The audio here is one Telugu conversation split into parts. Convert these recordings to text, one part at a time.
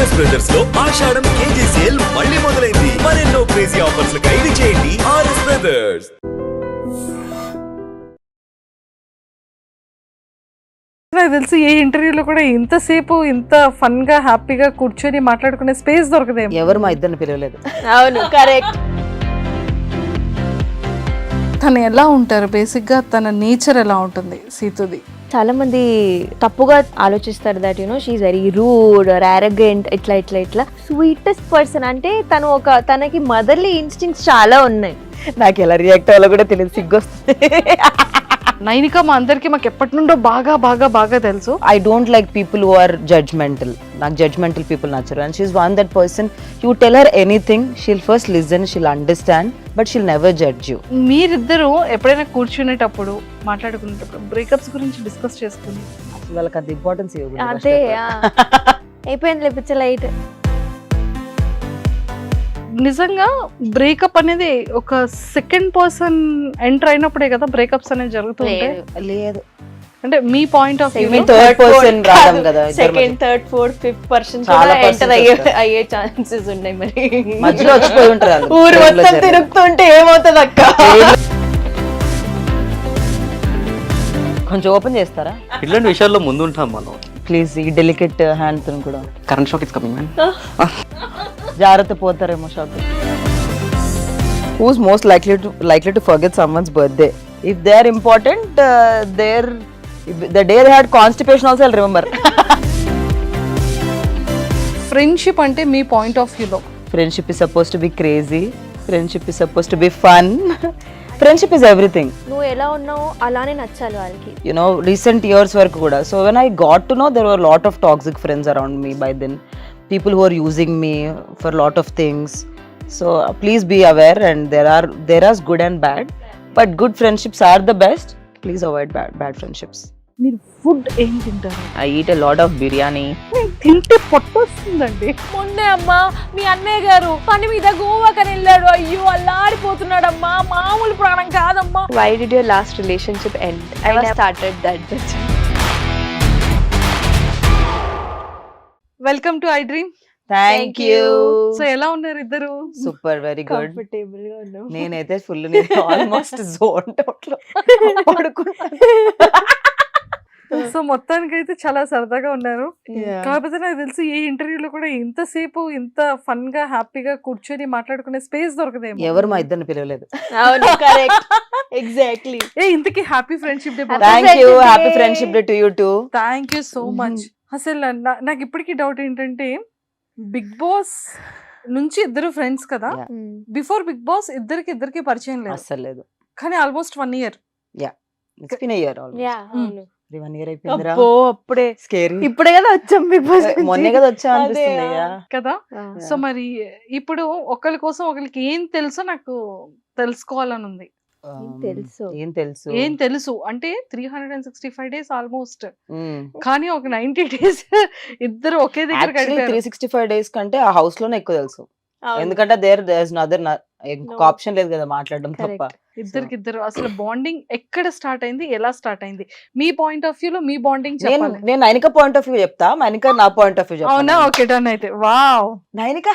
ఆర్ఎస్ బ్రదర్స్ లో ఆషాఢం కేజీ సేల్ మళ్ళీ మొదలైంది. మరెన్నో క్రేజీ ఆఫర్స్ ఖైదీ చేయండి ఆర్ఎస్ బ్రదర్స్. నాకు తెలిసి ఏ ఇంటర్వ్యూలో కూడా ఇంతసేపు ఇంత ఫన్ గా హ్యాపీగా కూర్చొని మాట్లాడుకునే స్పేస్ దొరకదేమో. ఎవరు మా ఇద్దరిని పిలవలేదు. అవును, కరెక్ట్. తను ఎలా ఉంటారు, బేసిక్ గా తన నేచర్ ఎలా ఉంటుంది సీతుది? చాలా మంది తప్పుగా ఆలోచిస్తారు that you know she's very rude or arrogant, ఇట్లా ఇట్లా ఇట్లా. స్వీటెస్ట్ పర్సన్ అంటే తనకి మదర్లీ ఇన్స్టింక్ట్స్ చాలా ఉన్నాయి. నాకు ఎలా రియాక్ట్ అవ్వాలో కూడా తెలియదు, సిగ్గొస్తుంది. నైనిక మా అందరికి మాకు ఎప్పటి నుండో బాగా బాగా బాగా తెలుసు. I don't like people who are judgmental. నాకు జడ్జ్మెంటల్ పీపుల్ నచ్చరు. And she's one that person, you tell her anything, she'll first listen, she'll understand, but she'll never judge you. మీరిద్దరు ఎప్పుడైనా కూర్చునేటప్పుడు మాట్లాడుకునేటప్పుడు బ్రేకప్స్ గురించి డిస్కస్ చేసుకుని అసలు వాళ్ళకి అంత ఇంపార్టెన్స్ ఇవ్వదు. అదే అయిపోయింది లేపించే లైట్. నిజంగా బ్రేకప్ అనేది ఒక సెకండ్ పర్సన్ ఎంటర్ అయినప్పుడే కదా బ్రేకప్స్ అనేది జరుగుతుంటే? లేదు, అంటే మీ point of view third person రావడం కదా. Second, third, fourth, fifth person చాలా ఎంటర్ అయ్యే ఛాన్సెస్ ఉన్నాయి. మరి మధ్యలో వచ్చిపోయి ఉంటారు. ఊరు మొత్తం తిరుగుతుంటే ఏమవుతుంది అక్క? కొంచెం ఓపెన్ చేస్తారా? ఇట్లాంటి విషయాల్లో ముందు ఉంటాం మనం. ప్లీజ్, ఈ డెలికేట్ హ్యాండ్ తో కూడా. Current shock is coming man. జాగ్రత్త, పోతారేమో shock. Who's most likely to forget someone's birthday? If they are important, the day they had constipation also I'll remember. Friendship అంటే మీ పాయింట్ ఆఫ్ వ్యూలో? Friendship is supposed to be crazy. Friendship is supposed to be fun. Friendship is everything. నువ్వు ఎలా ఉన్నావు అలానే నచ్చాలి వాళ్ళకి. You know, recent years వరకు కూడా. So when I got to know, there were a lot of toxic friends around me by then. People who are using me for a lot of things. So please be aware, and there are good and bad, but good friendships are the best. Please avoid bad friendships. మీరు ఫుడ్ ఏం తింటారు? I eat a lot of biryani. తింటే పొట్టొస్తుందండి. మొన్నే అమ్మా మీ అన్నయ్య గారు పని మీద గోవాకని వెళ్ళాడు. అయ్యో అల్లాడిపోతున్నాడమ్మా, మామూలు ప్రాణం కాదమ్మా. Why did your last relationship end? I was started that. Welcome to I dream. Thank you. So ఎలా ఉన్నారు ఇద్దరు? Super, very good. Comfortable గా ఉన్నాం. నేనైతే ఫుల్ ఆల్మోస్ట్ జోన్ అవుట్ లో పడుకున్నాను. సో మొత్తానికి అయితే చాలా సరదాగా ఉన్నారు. Yeah. కాకపోతే నాకు తెలిసి ఏ ఇంటర్వ్యూలో కూడా ఇంతసేపు ఇంత ఫన్ గా హ్యాపీగా కూర్చొని మాట్లాడుకునే స్పేస్ దొరకదేమో. ఎవరు మా ఇద్దరిని పిలవలేదు. అవును, కరెక్ట్. ఎగ్జాక్ట్లీ. ఇంతకీ happy friendship day. Thank you. Happy friendship day to you too. Thank you so much. అసలు నాకు ఇప్పటికీ డౌట్ ఏంటంటే, బిగ్ బాస్ నుంచి ఇద్దరు ఫ్రెండ్స్ కదా, బిఫోర్ బిగ్ బాస్ ఇద్దరికి పరిచయం లేదు అస్సలు లేదు. కానీ almost 1 year. It's been a year almost. Yeah, అవును. 1 year అయిపోయిందిరా. అబ్బో, అప్పుడే స్కేరీ. ఇప్పుడే కదా వచ్చాం బిగ్ బాస్. మొన్నే కదా వచ్చా అనిపిస్తుంది. కదా. సో మరి ఇప్పుడు ఒకరి కోసం ఒకరికి ఏం తెలుసో నాకు తెలుసుకోవాలని ఉంది. ఏం తెలుసు అంటే 365 days ఆల్మోస్ట్, కానీ ఒక 90 days ఇద్దరు ఒకే దగ్గర గడిపారు. 365 days కంటే ఆ హౌస్ లోనే ఎక్కువ తెలుసు. ఎందుకంటే there's another ఆప్షన్ లేదు కదా మాట్లాడడం తప్ప. ఇద్దరు అసలు బాండింగ్ ఎక్కడ స్టార్ట్ అయింది, ఎలా స్టార్ట్ అయింది? మీ పాయింట్ ఆఫ్ వ్యూ లో మీ బాండింగ్ చెప్పాలి. నేను నైనిక పాయింట్ ఆఫ్ వ్యూ చెప్తా, నైనిక నా పాయింట్ ఆఫ్ వ్యూ చెప్తా. అవునా? ఓకే, డన్ అయితే. వావ్, నైనిక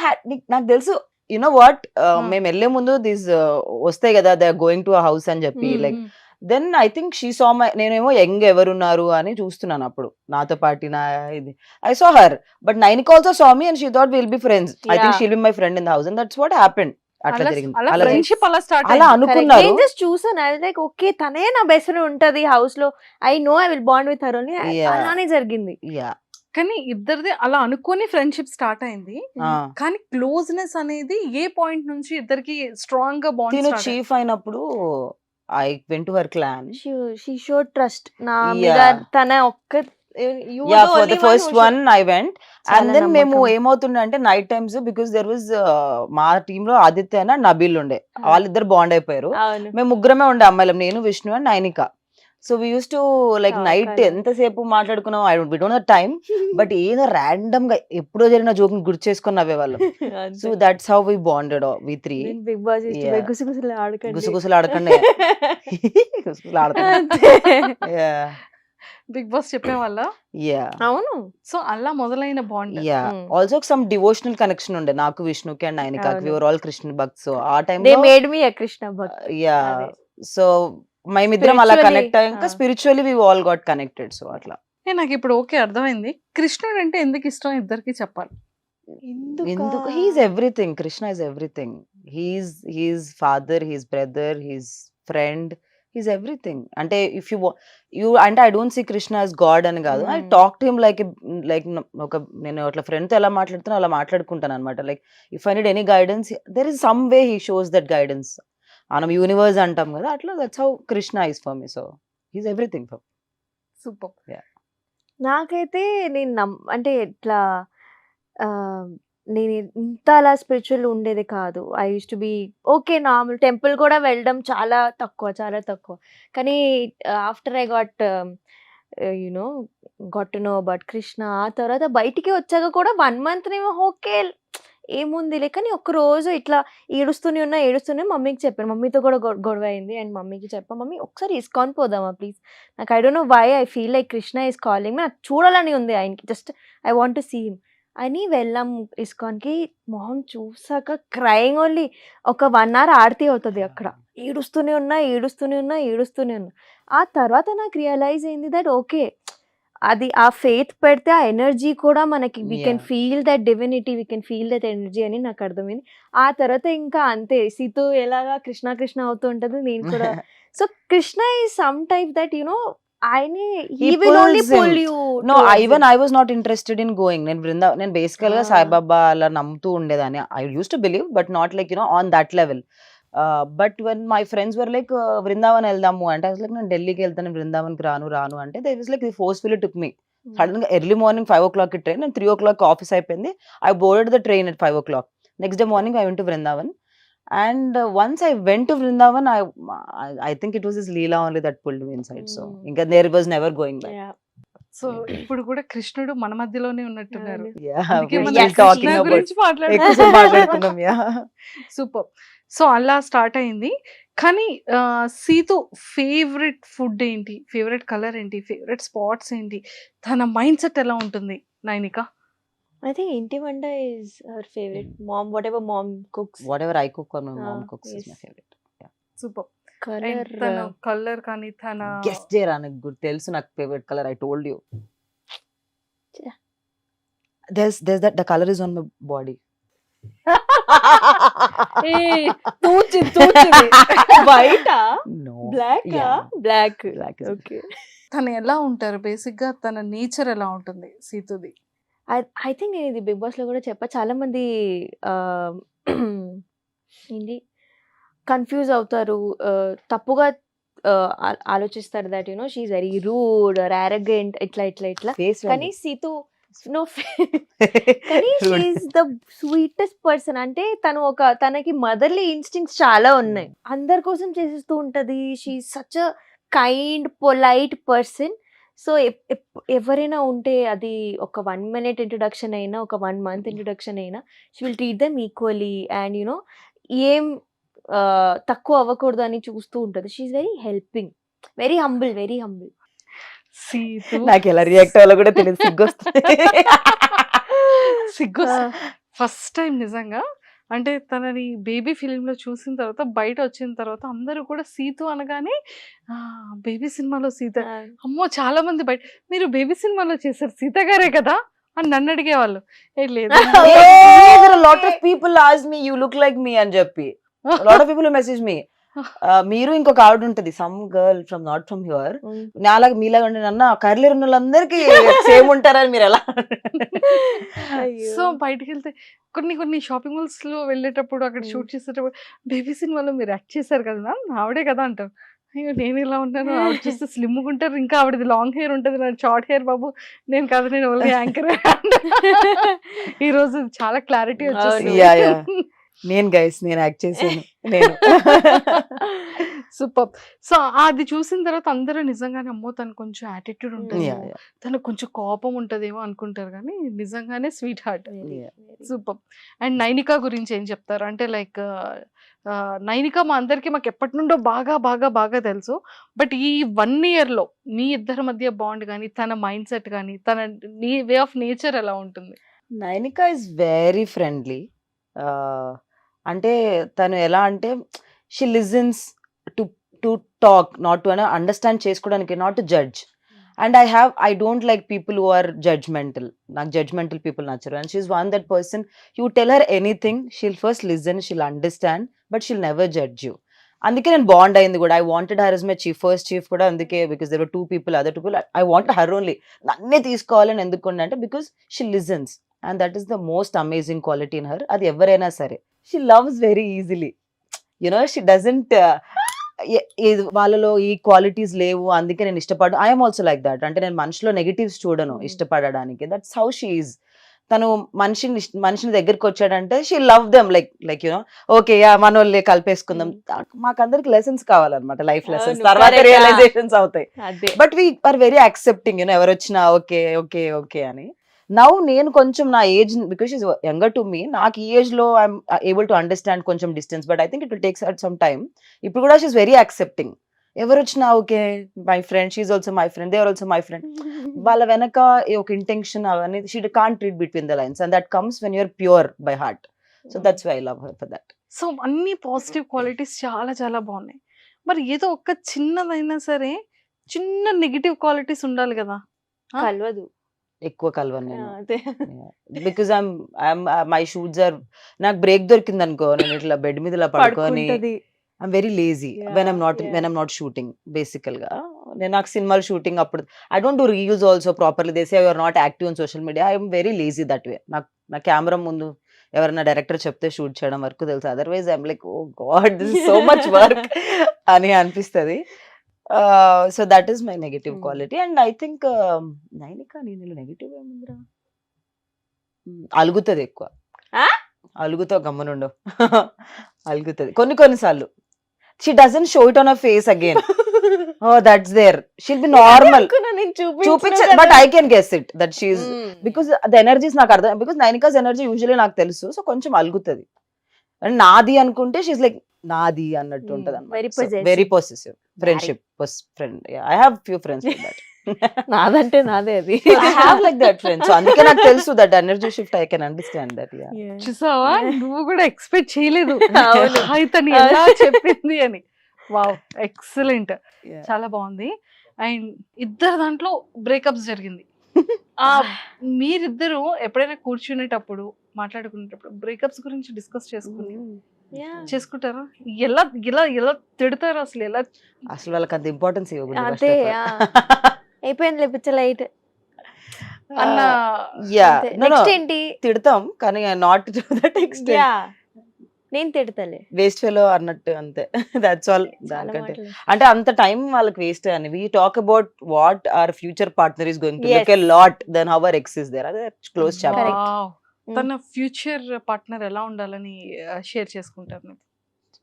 నాకు తెలుసు. యు నో వాట్, మేము వెళ్లే ముందు దీస్ వస్తాయి కదా, they are going to a house అని చెప్పి, like then I think she saw my, నేనేమో యంగ్ ఎవరున్నారు అని చూస్తున్నాను అప్పుడు నాతో పాటు నా ఇది. I saw her, but Nainika also saw me and she thought will be friends. I think she'll be my friend in the house, and that's what happened. అట్లా జరిగింది, అలా అనుకున్నారు. నేను జస్ట్ చూసాను, ఐ వాజ్ లైక్ ఓకే తనే నా బెస్ట్ ఫ్రెండ్ ఉంటది హౌస్ లో, I know I will bond with her only. అలానే జరిగింది. కానీ ఇద్దరిది అలా అనుకోని ఫ్రెండ్షిప్ స్టార్ట్ అయింది. కానీ క్లోజ్నెస్ అనేది ఏ పాయింట్ నుంచి ఇద్దరికి స్ట్రాంగ్ గా బాండ్? చీఫ్ అయినప్పుడు I went to her clan. She showed trust. నా మీద తన ఒక్క for the first one I went, and then మేము ఏమవుతుండే అంటే night times, because there was మా టీమ్ లో ఆదిత్య అండ్ నబీల్ ఉండే, వాళ్ళిద్దరు బాండ్ అయిపోయారు. మేము ముగ్గురమే ఉండే అమ్మాయిలం, నేను, Vishnu and Nainika. So we use to like night ఎంతసేపు మాట్లాడుకున్నాం, we don't know time, but ఏదో ర్యాండమ్ గా ఎప్పుడో జరిగిన జోక్ ని గుర్తు చేసుకుని నవ్వేవాళ్ళం. So that's how we bonded we three. Bigg Boss గుసగుసలు ఆడకండి, గుసగుసలు ఆడకండి, గుసగుసలు ఆడకండి. బిగ్ బాస్ చెప్పేవాళ్ళ. యా అవును. సో అలా మొదలైన bond. Yeah also some devotional connection ఉండే నాకు, విష్ణుకి అండ్ నైనికాకి. అవును. We were all Krishna Bakht. So ఆ దే టైంలో made me a Krishna bhakt. Yeah అదే. సో మేమిద్దరం అలా Spiritually, కనెక్ట్ అయ్యాక spiritually we all got connected. So అట్లా నాకు ఇప్పుడు ఓకే అర్థమైంది. కృష్ణుడు అంటే ఎందుకు ఇష్టం ఇద్దరికి చెప్పాలి. ఎందుకు he's everything. Krishna is everything. He's father, he's brother, he's friend, he's everything. అంటే ఇఫ్ యూ అంటే I don't see Krishna as God అని కాదు. I talk to him like ఒక నేను అట్లా ఫ్రెండ్తో ఎలా మాట్లాడుతానో అలా మాట్లాడుకుంటాను అనమాట. Like if I need any guidance there is some way he shows that guidance. మనం యూనివర్స్ అంటాం కదా, అట్లా that's how Krishna is for me. So he's everything for. Super. నాకైతే నేను అంటే ఇట్లా నేను ఇంత అలా స్పిరిచువల్ ఉండేది కాదు. I use to be okay normal. Temple కూడా వెళ్ళడం చాలా తక్కువ. కానీ after I got you know got to know about Krishna, ఆ తర్వాత బయటికి వచ్చాక కూడా 1 month నేమో ఓకే ఏముందిలే. కానీ ఒక్కరోజు ఇట్లా ఏడుస్తూనే మమ్మీకి చెప్పాను. మమ్మీతో కూడా గొడవ అయింది అండ్ మమ్మీకి చెప్పా, మమ్మీ ఒకసారి ఇస్కాన్ పోదామా ప్లీజ్, నాకు I don't know why I feel like Krishna is calling me, నాకు చూడాలని ఉంది ఆయనకి, just I want to see him అని వెళ్ళాం ఇస్కాన్కి. మొహం చూసాక క్రైయింగ్ ఓన్లీ. ఒక 1 hour ఆరతి అవుతుంది అక్కడ. ఏడుస్తూనే ఉన్నా. ఆ తర్వాత నాకు రియలైజ్ అయింది దట్ ఓకే, అది ఆ ఫెయిత్ పెడితే ఆ ఎనర్జీ కూడా మనకి we can feel that divinity, we can feel that energy అని నాకు అర్థమైంది. ఆ తర్వాత ఇంకా అంతే, సీతు ఎలాగా కృష్ణ అవుతూ ఉంటుంది, నేను కూడా. So Krishna is some type that you know ఆయనే he will only pull you. No, even I was not interested in going. నేను బేసికల్ గా సాయిబాబా అలా నమ్ముతూ ఉండేదాన్ని. I use to believe but not like on that level. But when my friends were like Vrindavan వెళ్దాము అంటే I was like, నేను ఢిల్లీకి వెళ్తాను, వృందావన్కి రాను అంటే they was like forcefully took me. Sudden గా ఎర్లీ మార్నింగ్ 5 o'clock ట్రైన్, నేను 3 o'clock ఆఫీస్ అయిపోయింది. I boarded the train at 5 o'clock. Next day morning I went to Vrindavan. And once I went to Vrindavan, I think it was his Leela only that pulled me inside. So, inka there was never going back. Yeah. So ఇప్పుడు కూడా కృష్ణుడు మన మధ్యలోనే ఉన్నట్టున్నారు. Yeah, అందుకే we're మనం still కృష్ణ talking about. గురించి ఎక్కువ మాట్లాడుతున్నాం. Yeah. సూపర్. సో అలా స్టార్ట్ అయింది. కానీ సీతు ఫేవరెట్ ఫుడ్ ఏంటి, ఫేవరెట్ కలర్ ఏంటి, ఫేవరెట్ స్పాట్స్ ఏంటి, తన మైండ్ సెట్ ఎలా ఉంటుంది నైనిక? I think ఇంటి వంట is her favorite. Mom, whatever mom cooks. Whatever I cook or my mom cooks is my favorite. Super. Color. తన కలర్ కానీ తన Guess చేయరా, నాకు గుర్తు తెలుసు నాకు favourite colour. I told you. Yeah. There's that the color is on my body. బయట No. Black Yeah. Black. Black is okay. తను ఎలా ఉంటారు బేసిక్ గా, తన నేచర్ ఎలా ఉంటుంది సీతుది? ఐ థింక్ నేను ఇది బిగ్ బాస్ లో కూడా చెప్పా, చాలా మంది ఏంటి కన్ఫ్యూజ్ అవుతారు, తప్పుగా ఆలోచిస్తారు that you know she is very rude or arrogant ఇట్లా. Face కానీ సీతు నో, కానీ she is the sweetest person. అంటే తనకి మదర్లీ ఇన్స్టింక్ట్స్ చాలా ఉన్నాయి, అందరి కోసం చేసేస్తూ ఉంటది. She is such a kind polite person. So ఎవరైనా ఉంటే అది ఒక 1 minute ఇంట్రొడక్షన్ అయినా, ఒక 1 month ఇంట్రొడక్షన్ అయినా, she will treat them equally and you know ఏం తక్కువ అవ్వకూడదు అని చూస్తూ ఉంటుంది. She is very helping, very humble. Seethu నాకు ఎలా రియాక్ట్ అవ్వాలో కూడా తెలియదు. సిగ్గు ఫస్ట్ టైం నిజంగా. అంటే తనని బేబీ ఫిలిం లో చూసిన తర్వాత, బయట వచ్చిన తర్వాత అందరూ కూడా సీతు అనగానే బేబీ సినిమాలో సీత, అమ్మో చాలా మంది బయట మీరు బేబీ సినిమాలో చేశారు సీత గారే కదా అని నన్ను అడిగేవాళ్ళు. లేదు lot of people ask me you look like me అని చెప్పి, lot of people message me. మీరు ఇంకొక ఆవిడ ఉంటది, some girl from not from here, నాలాగా మీలాగా ఉండే నన్న కర్లీర్ ఉన్న వాళ్ళందరికీ సేమ్ ఉంటారని మీరు ఎలా. సో బయటకు వెళ్తే కొన్ని షాపింగ్ మాల్స్ లో వెళ్ళేటప్పుడు, అక్కడ షూట్ చేసేటప్పుడు బేబీ సినిమాలో మీరు యాక్ట్ చేశారు కదా మ్యామ్, ఆవిడే కదా అంటారు. అయ్యో నేను ఇలా ఉంటాను, ఆవిడ చూస్తే స్లిమ్ ఉంటారు, ఇంకా ఆవిడది లాంగ్ హెయిర్ ఉంటుంది, నాకు షార్ట్ హెయిర్ బాబు, నేను కాదు నేను ఓన్లీ యాంకర్. ఈ రోజు చాలా క్లారిటీ వచ్చేసింది. నేను గైస్ నేను యాక్ట్ చేశాను నేను. సూపర్. సో అది చూసిన తర్వాత అందరూ నిజంగానే అమ్మో తను కొంచెం యాటిట్యూడ్ ఉంటుంది, తనకు కొంచెం కోపం ఉంటదేమో అనుకుంటారు, కానీ నిజంగానే sweet heart. Super. And Nainika గురించి ఏం చెప్తారు? అంటే లైక్ నైనిక మాకు ఎప్పటి నుండో బాగా బాగా బాగా తెలుసు. బట్ ఈ 1 ఇయర్‌లో మీ ఇద్దరి మధ్య బాండ్ గాని, తన మైండ్ సెట్ గాని, తన వే ఆఫ్ నేచర్ ఎలా ఉంటుంది? Nainika is very friendly. అంటే తను ఎలా అంటే she listens to to talk, not to understand చేసుకోవడానికి, not to judge. And I don't like people who are judgmental. నాకు జడ్జ్మెంటల్ పీపుల్ నచ్చరు. And she's one that person, you tell her anything, she'll first listen, she'll understand, but she'll never judge you. అందుకే నేను బాండ్ అయింది కూడా. I wanted her is my first chief కూడా అందుకే, because there were 2 people, other 2 people. I want her only. నన్నే తీసుకోవాలని ఎందుకుండే అంటే because she listens, and that is the most amazing quality in her. అది ఎవరైనా సరే. She loves very easily, you know, she doesn't వాళ్ళలో ఈ క్వాలిటీస్ లేవు అందుకే నేను ఇష్టపడు. I'm also like that. అంటే నేను మనిషిలో నెగిటివ్స్ చూడను ఇష్టపడడానికి. That's how she is. తను మనిషిని దగ్గరికి వచ్చాడంటే she love them like you know, okay yeah మనోళ్ళే కలిపేసుకుందాం. మాకందరికి లెసన్స్ కావాలన్నమాట, లైఫ్ లెసన్స్. అవును, తర్వాత correct. రియలైజేషన్స్ అవుతాయి. అదే but we are very accepting, you know, ఎవరు వచ్చినా ఓకే ఓకే ఓకే అని. నౌ నేను కొంచెం నా age, because is younger to me, నాకు ఈ ఏజ్ లో ఐఎమ్ ఏబుల్ టు అండర్స్టాండ్ కొంచెం distance. But I think it will takes at some time. ఇప్పుడు కూడా షీఈస్ వెరీ యాక్సెప్టింగ్. ఎవరు వచ్చినా okay my friend, she's also my friend, they are also my friend. వాళ్ళ వెనక ఒక ఇంటెన్షన్ అవన్నీ she can't read between the lines, and that comes when you're pure by heart. So that's why I love her for that. So అన్ని పాజిటివ్ క్వాలిటీస్ చాలా చాలా బాగున్నాయి. మరి ఏదో ఒక్క చిన్నదైనా సరే చిన్న నెగిటివ్ క్వాలిటీస్ ఉండాలి కదా? కలవదు. ఎక్కువ కలవను నేను. అదే because I'm my shoots are, నాకు బ్రేక్ దొరికింది అనుకో, నేను ఇట్లా బెడ్ మీద ఇలా పడుకొని పడుకుంటది. I'm very lazy when I'm not shooting. Basically గా నాకు సినిమాలు షూటింగ్ అప్పుడు I don't do reels also properly. They say you are not active on social media. I'm very lazy that way. నాకు నా కెమెరా ముందు ఎవరైనా డైరెక్టర్ చెప్తే షూట్ చేయడం వరకు తెలుసు. Otherwise I'm like oh God this is so much work అని అనిపిస్తుంది. So that is my negative quality. And I think Nainika నేను నెగటివ్ ఏముందిరా, అలుగుతుంది ఎక్కువ. అలుగుతావు గమ్మునుండు. అలుగుతుంది కొన్నిసార్లు. She doesn't show it on her face again. Oh, that's there. She'll be normal. చూపించ, but I can guess it that she's because the energy is నాకు అర్థం. because Nainika's energy usually నాకు తెలుసు. సో కొంచెం అలుగుతుంది. అండ్ నాది అనుకుంటే షీ's like నాది అన్నట్టు ఉంటది అన్నమాట. Very possessive. Friendship friend. I have few friends like that. నాదంటే నాదే అది. I have like that friends. So అందుకే నాకు తెలుసు that energy shift I can understand that. Yeah. చూసావా, నువ్వు కూడా ఎక్స్పెక్ట్ చేయలేదు అవును. తను ఎలా చెప్పింది అని. Wow, excellent. Yeah. చాలా బాగుంది. అండ్ ఇద్దరు దాంట్లో బ్రేకప్స్ జరిగింది. మీరిద్దరు ఎప్పుడైనా కూర్చునేటప్పుడు మాట్లాడుకునేటప్పుడు బ్రేకప్స్ గురించి డిస్కస్ చేసుకుంటారా? ఎలా ఎలా ఎలా తిడతారు అసలు? ఎలా అసలు వాళ్ళకి అంత ఇంపార్టెన్స్ ఇవ్వకూడదు. అంతే అయిపోయింది లేపించ లైట్ అన్న నెక్స్ట్ ఏంటి తిడతాం కానీ not to that extent. Yeah నేను తిడతలే వేస్ట్ ఫెలో అన్నట్టు అంతే. That's all. దానికంటే అంటే అంత టైం వాళ్ళకి వేస్ట్ అని. We talk about what our future partner is going to look a lot than how our ex is there. అదే క్లోజ్ చాప్టర్. తన ఫ్యూచర్ పార్ట్నర్ ఎలా ఉండాలని షేర్ చేసుకుంటారు?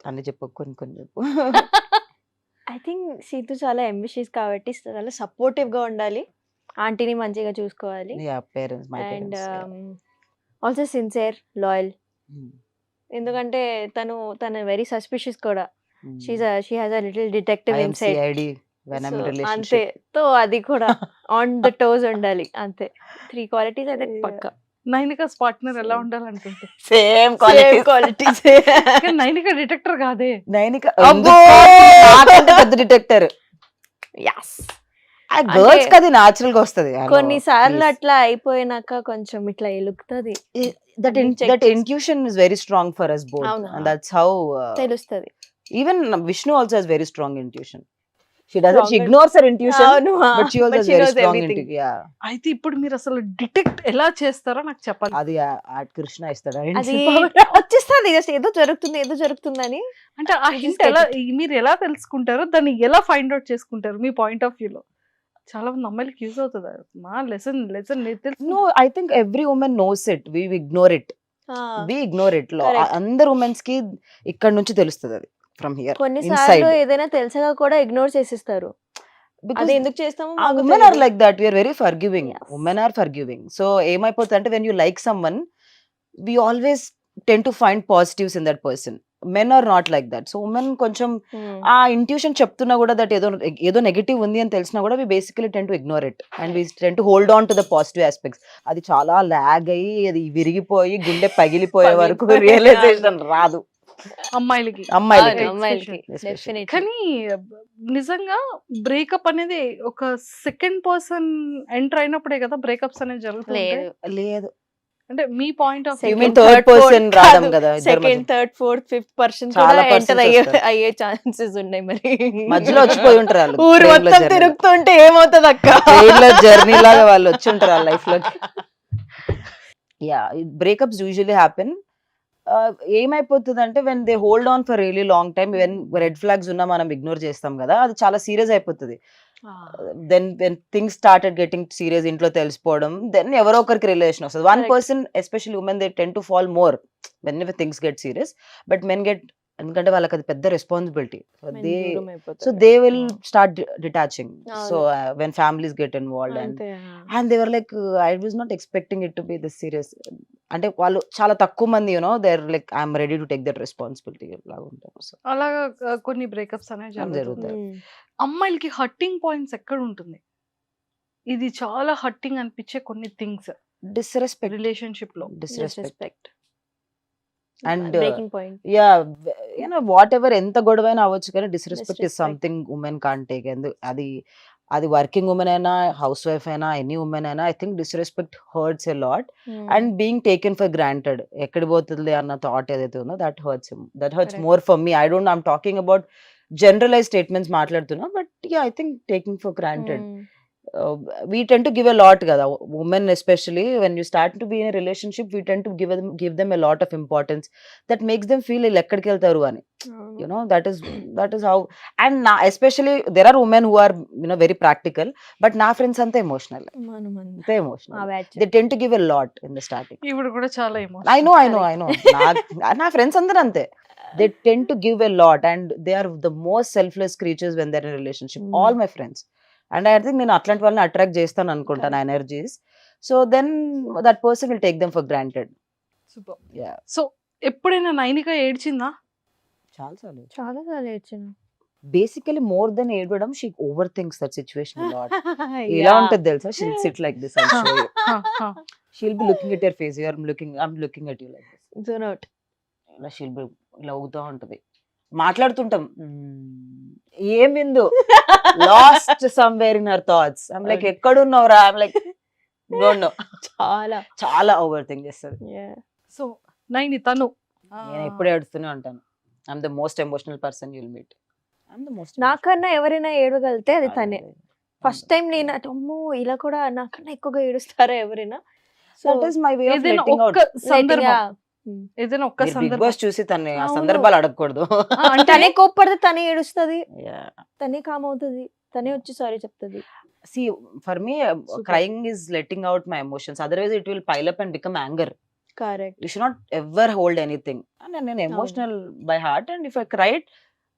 అన్ని చెప్పు, కొన్ని చెప్పు. ఐ థింక్ సీతు చాలా అంబిషియస్ కాబట్టి చాలా సపోర్టివ్ గా ఉండాలి, ఆంటీని మంచిగా చూసుకోవాలి, parents my and parents. Also sincere, loyal. ఎందుకంటే తన వెరీ సస్పిషియస్ కూడా. She has a little detective inside. అంతే. సో అది కూడా ఆన్ ద టోస్ ఉండాలి. అంతే 3 క్వాలిటీస్ అయితే పక్కా. నైనికాస్ పార్ట్నర్ ఎలా ఉండాలనుకుంటే సేమ్ క్వాలిటీస్. నైనిక డిటెక్టర్ కాదే. నైనిక పెద్ద డిటెక్టర్. గర్ల్స్ కది నాచురల్ గా వస్తది. కొన్నిసార్లు అట్లా అయిపోయినాక కొంచెం ఇట్లా ఎలుగుతుంది. that intuition is very strong for us both. అవును. And that's how తెలుస్తది. even Vishnu also has very strong intuition. She ignores her intuition, అవును, but she also but has she very knows strong everything. intuition. Yeah. అయితే ఇప్పుడు మీరు అసలు డిటెక్ట్ ఎలా చేస్తారో నాకు చెప్పాలి. అది కృష్ణ ఇస్తాడా? అది వచ్చేస్తుంది జస్ట్ ఏదో జరుగుతుందని. అంటే ఆ హింట్ ఎలా మీరు ఎలా తెలుసుకుంటారో, దాన్ని ఎలా ఫైండ్ అవుట్ చేసుకుంటారు మీ పాయింట్ ఆఫ్ వ్యూ లో? చాలా మంది అమ్మాయిలకి యూజ్ అవుతుంది మా lesson. No, I think every woman knows it. We ignore it. Correct. అందరు ఉమెన్స్ కి ఇక్కడ నుంచి తెలుస్తుంది అది. From here కొన్నిసార్లు ఏదైనా తెలుసగా కూడా ఇగ్నోర్ చేసిస్తారు. అది ఎందుకు చేస్తామో మాకు women are తెలీదు. like that. We are very forgiving. Yes. Women are forgiving. So ఏమైపోతుంది అంటే when you like someone, we always tend to find positives in that person. Men are not like that. So women కొంచెం ఆ ఇంట్యూషన్ చెప్తున్నా కూడా దట్ ఏదో నెగటివ్ ఉంది అని తెలిసినా కూడా we basically tend to ignore it and we tend to hold on to the positive aspects. అది చాలా లాగ్ అయ్యి అది విరిగిపోయి గుండె పగిలిపోయే వరకు రియలైజేషన్ రాదు అమ్మాయిలకి అమ్మాయిలకి. అమ్మాయిలకి Especially. డెఫినెట్లీ. కానీ నిజంగా బ్రేకప్ అనేది ఒక సెకండ్ పర్సన్ ఎంటర్ అయినప్పుడే కదా బ్రేకప్స్ అనేది జరుగుతుంది. లేదు, లేదు అంటే మీ point of You Second, mean third third, person fourth రావడం కాదు. కదా, ఇద్దరి సెకండ్, మధ్య. థర్డ్, ఫోర్త్, ఫిఫ్త్ పర్సన్ చాలా కూడా persons ఎంటర్ వస్తారు. అయ్యే ఛాన్సెస్ ఉన్నాయి మరి. మధ్యలో వచ్చిపోయి ఉంటారు వాళ్ళు ఊరు మొత్తం తిరుగుతుంటే ఏమవుతుంది అక్క? జర్నీ లాగా వాళ్ళు వచ్చి ఉంటారు ఆ లైఫ్ లోకి. Yeah breakups usually happen. ఏమైపోతుంది అంటే when they hold on for really long time, when red flags ఉన్నా మనం ఇగ్నోర్ చేస్తాం కదా, అది చాలా సీరియస్ అయిపోతుంది. Then when things started getting serious, ఇంట్లో తెలిసిపోవడం, దెన్ ఎవరో ఒకరికి రిలేషన్ వస్తుంది. One Correct. Person especially women they tend to fall more whenever things get serious, but men get, ఎందుకంటే వాళ్ళకి అది పెద్ద responsibility. They so they will start detaching. So when families get involved and they were like I was not expecting it to be this serious. అంటే వాళ్ళు చాలా తక్కువ మంది they are like I'm ready to take that responsibility లాగా ఉంటారు. So అలాగా కొన్ని బ్రేకప్స్ అనేవి జరుగుతాయి. జరుగుతాయి. అమ్మాయిలకి హట్టింగ్ పాయింట్స్ ఎక్కడ ఉంటుంది? ఇది చాలా హట్టింగ్ అనిపించే కొన్ని థింగ్స్ disrespect, రిలేషన్షిప్ లో. disrespect and breaking point. yeah whatever ఎంత గొడవైనా అవ్వచ్చు కానీ disrespect is Disrespect. something women can't take. అది వర్కింగ్ ఉమెన్ అయినా హౌస్ వైఫ్ అయినా ఎనీ ఉమెన్ అయినా I think disrespect hurts a lot. And being taken for granted, ఎక్కడ పోతుంది అన్న థాట్ ఏదైతే ఉందో that hurts Correct. More for me. I don't, I'm talking about generalise statements మాట్లాడుతున్నా, but yeah I think taking for granted, we tend to give a lot kada, women especially when you start to be in a relationship, we tend to give them a lot of importance that makes them feel like ekkadiki veltaru ani, that is how. And especially there are women who are very practical, but na friends ante emotional, ante emotional, they tend to give a lot in the starting. ఇప్పుడు కూడా చాలా I know na friends అందరూ అంతే, they tend to give a lot and they are the most selfless creatures when they're in a relationship. All my friends, and I think నేను అట్లాంటి వాళ్ళని అట్రాక్ట్ చేస్తాను అనుకుంటాను నా energies. So then that person will take them for granted. Super. Yeah. So ఎప్పుడైనా నైనిక ఏడ్చిందా? చాలా సార్లు. చాలా సార్లు ఏడ్చిన. బేసికలీ మోర్ దెన్ ఏడవడం, she over thinks that situation lot. ఎలా ఉంటుంది తెలుసా, she'll sit like this and show you, she'll be looking at your face, you are looking at you like this, zone out. ఇలా షీల్ బి ఇలా ఊగుతూ ఉంటుంది. మాట్లాడుతుంటాం, ఏమిందు last somewhere in her thoughts. I'm like ఎక్కడున్నావురా, ఐమ్ లైక్ డోంట్ నో. చాలా చాలా ఓవర్ థింక్ చేస్తుంది. సో నైని తను నేను ఎప్పుడు ఏడుస్తూనే ఉంటాను. I'm the most emotional person you'll meet. I'm the most. నాకన్నా ఎవరైనా ఏడవగలితే అది తనే. ఫస్ట్ టైం నేను అమ్మో ఇలా కూడా నాకన్నా ఎక్కువగా ఏడుస్తారా ఎవరైనా? That is my way of ఏదైనా లెట్టింగ్ అవుట్. ఒక్క సందర్భం, ఏదైనా ఒక్క బిగ్ సందర్భం బాస్ చూసి తన ఆ అవును. సందర్భాలు అడగకూడదు. అంటే తనే కోప్పడితే తనే ఏడుస్తుంది, Yeah. తనే కామ్ అవుతుంది, తనే వచ్చి సారీ చెప్తుంది. See, for me, crying is letting out my emotions. Otherwise, it will pile up and become anger. Correct. You should not ever hold anything. And నేను emotional by heart, and if I cried,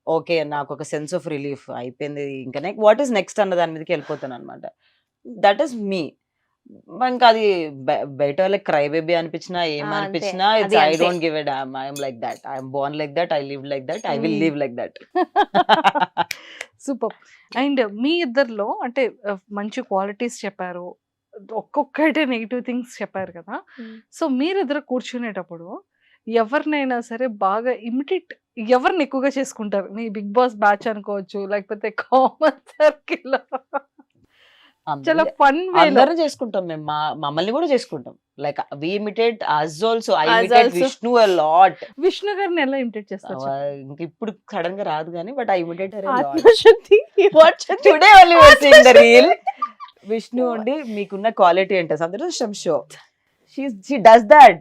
okay, నాకు ఒక సెన్స్ ఆఫ్ రిలీఫ్ అయిపోయింది. ఇంకా వాట్ ఈస్ నెక్స్ట్ అన్న దాని మీదకి వెళ్ళిపోతాను అనమాట. దట్ ఈస్ మీ. ఇంకా అది బయట వాళ్ళకి క్రై బేబీ అనిపించినా ఏమనిపించినా అంతే. ఇట్స్ అది ఐ అంతే. Don't give a damn. I'm like that, I'm born like that, I live like that, I will live like that. Super. And మీ ఇద్దరిలో అంటే మంచి క్వాలిటీస్ చెప్పారు, ఒక్కొక్కటే నెగిటివ్ థింగ్స్ చెప్పారు కదా. సో మీరిద్దరు కూర్చునేటప్పుడు ఎవరినైనా సరే బాగా ఇమిటేట్ ఎవరిని ఎక్కువగా చేసుకుంటారు? మీ బిగ్ బాస్ బ్యాచ్ అనుకోవచ్చు, లేకపోతే కామన్ సర్కిల్, చాలా ఫన్ వేలో. అందరం చేసుకుంటాం మేము, మమ్మల్ని కూడా చేసుకుంటాం. Like we imitate us also. I Us imitate also. Vishnu a lot. Vishnu గారిని ఎలా ఇమిటేట్ చేస్తారు? ఇంక ఇప్పుడు సడన్ గా రాదు కానీ, but I imitate her a lot. ఆత్మశక్తి. Today only we are seeing the reel. Vishnu ఉండి మీకున్న క్వాలిటీ ఏంటి అందరూ షో. she does that.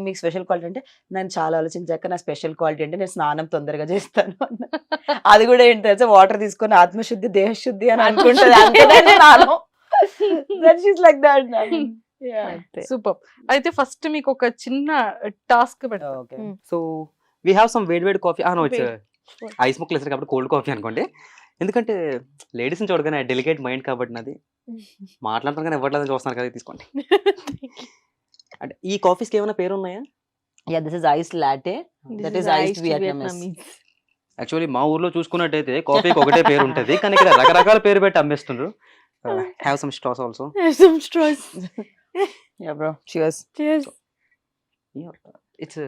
మీకు స్పెషల్ క్వాలిటీ అంటే, నేను చాలా ఆలోచించాక నా స్పెషల్ క్వాలిటీ అంటే నేను స్నానం తొందరగా చేస్తాను అన్న. అది కూడా ఏంటి తెలుసా, వాటర్ తీసుకొని ఆత్మశుద్ధి దేహశుద్ధి అని అనుకుంటుంది. Like that. సూపర్. అయితే ఫస్ట్ మీకు ఒక చిన్న టాస్క్ పెడతాను. Okay. So we have some వేడి coffee. No, it's Wait. Ice ముక్కలు వేసారు కాబట్టి కోల్డ్ కాఫీ అనుకోండి. ఎందుకంటే లేడీస్ని చూడగానే డెలికేట్ మైండ్ కాబట్టి నాది, మాట్లాడుతాను కానీ ఇవ్వట్లేదని చూస్తున్నారు కదా, తీసుకోండి. అంటే ఈ కాఫీస్కి ఏమైనా పేరు ఉన్నాయా? Yeah, this is ice latte, that is iced Vietnamese. Actually మా ఊర్లో చూసుకున్నట్టయితే కాఫీకి ఒకటే పేరు ఉంటది, కానీ ఇక్కడ రకరకాల పేరు పెట్టి అమ్మేస్తుండ్రు. Have some straws also. Some straws. Yeah bro, cheers. Cheers. It's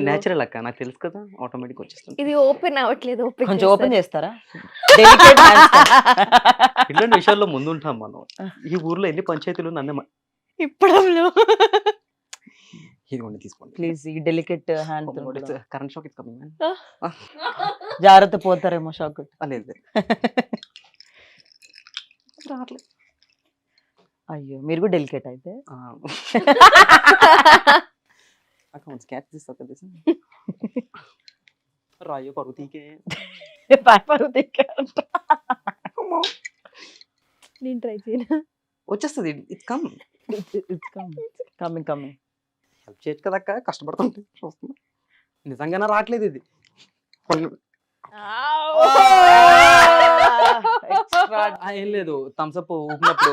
natural అక్క, నాకు తెలుసు కదా, ఆటోమేటిక్ వచ్చేస్తుంది. ఇది ఓపెన్ అవ్వట్లేదు. కొంచెం ఓపెన్ చేస్తారా? డెలికేట్ ఇట్లాంటి విషయాల్లో ముందుంటాం మనం. ఈ ఊర్లో ఎన్ని పంచాయతీలు నన్ను ఇప్పడంలో ఇదిగోండి తీసుకోండి. ప్లీజ్, ఈ delicate hand current shock is coming. జాగ్రత్త, పోతారేమో షాక్. లేదు రావట్లేదు. అయ్యో, మీరు కూడా డెలికేట్ అయితే. అక్క వన్స్ క్యాచ్ దిస్ అక్క, దిస్ రాయో పర్వతీకే నేను ట్రై చేయను. వచ్చేస్తుంది. It's come. Coming coming. Help చేయొచ్చు కదా అక్క, కష్టపడుతుంటే చూస్తున్నా. నిజంగానే రావట్లేదు ఇది. ఏం లేదు, థమ్స్ అప్ ఊపినప్పుడు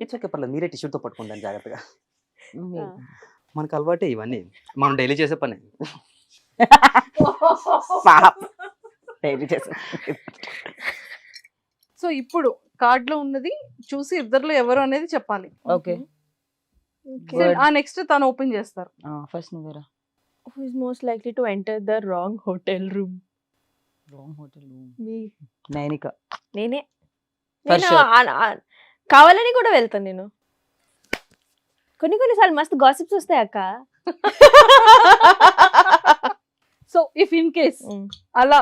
ఇట్స్ ఓకే, పర్లేదు. మీరే టిష్యూతో పట్టుకుంటాను జాగ్రత్తగా. మనకు అలవాటే ఇవన్నీ, మనం డైలీ చేసే పని. సో ఇప్పుడు కార్డ్ లో ఉన్నది చూసి ఇద్దర్లో ఎవరు అనేది చెప్పాలి. ఓకే, ఆ నెక్స్ట్ తను ఓపెన్ చేస్తారు. ఫస్ట్ నువ్వేరా. Who is most likely to enter the wrong hotel room? Wrong hotel room. Me. Nainika. నేనే. For నేను sure. కావాలని కూడా వెళ్తాను నేను. కొన్నిసార్లు మస్తు గాసిప్స్ వస్తాయి అక్క. సో ఇఫ్ ఇన్ కేస్ అలా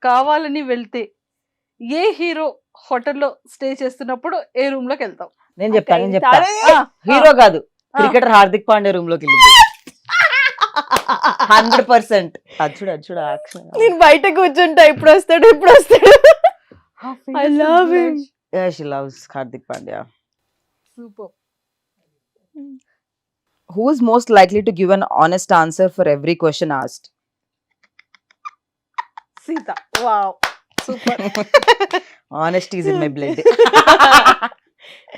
కావాలని వెళ్తే ఏ హీరో హోటల్లో స్టే చేస్తున్నప్పుడు ఏ రూమ్ లోకి వెళ్తాం? నేను చెప్తా. హీరో కాదు, క్రికెటర్ హార్దిక్ పాండే రూమ్ లోకి వెళ్ళింది 100%. అచ్చుడు యాక్షన్. నేను బయట కూర్చుంటా, ఇప్పుడు వస్తాడు. I love him. Yeah, she loves Hardik Pandya. Super. Who is most likely to give an honest answer for every question asked? Sita. Wow, super. Honesty is in my blood.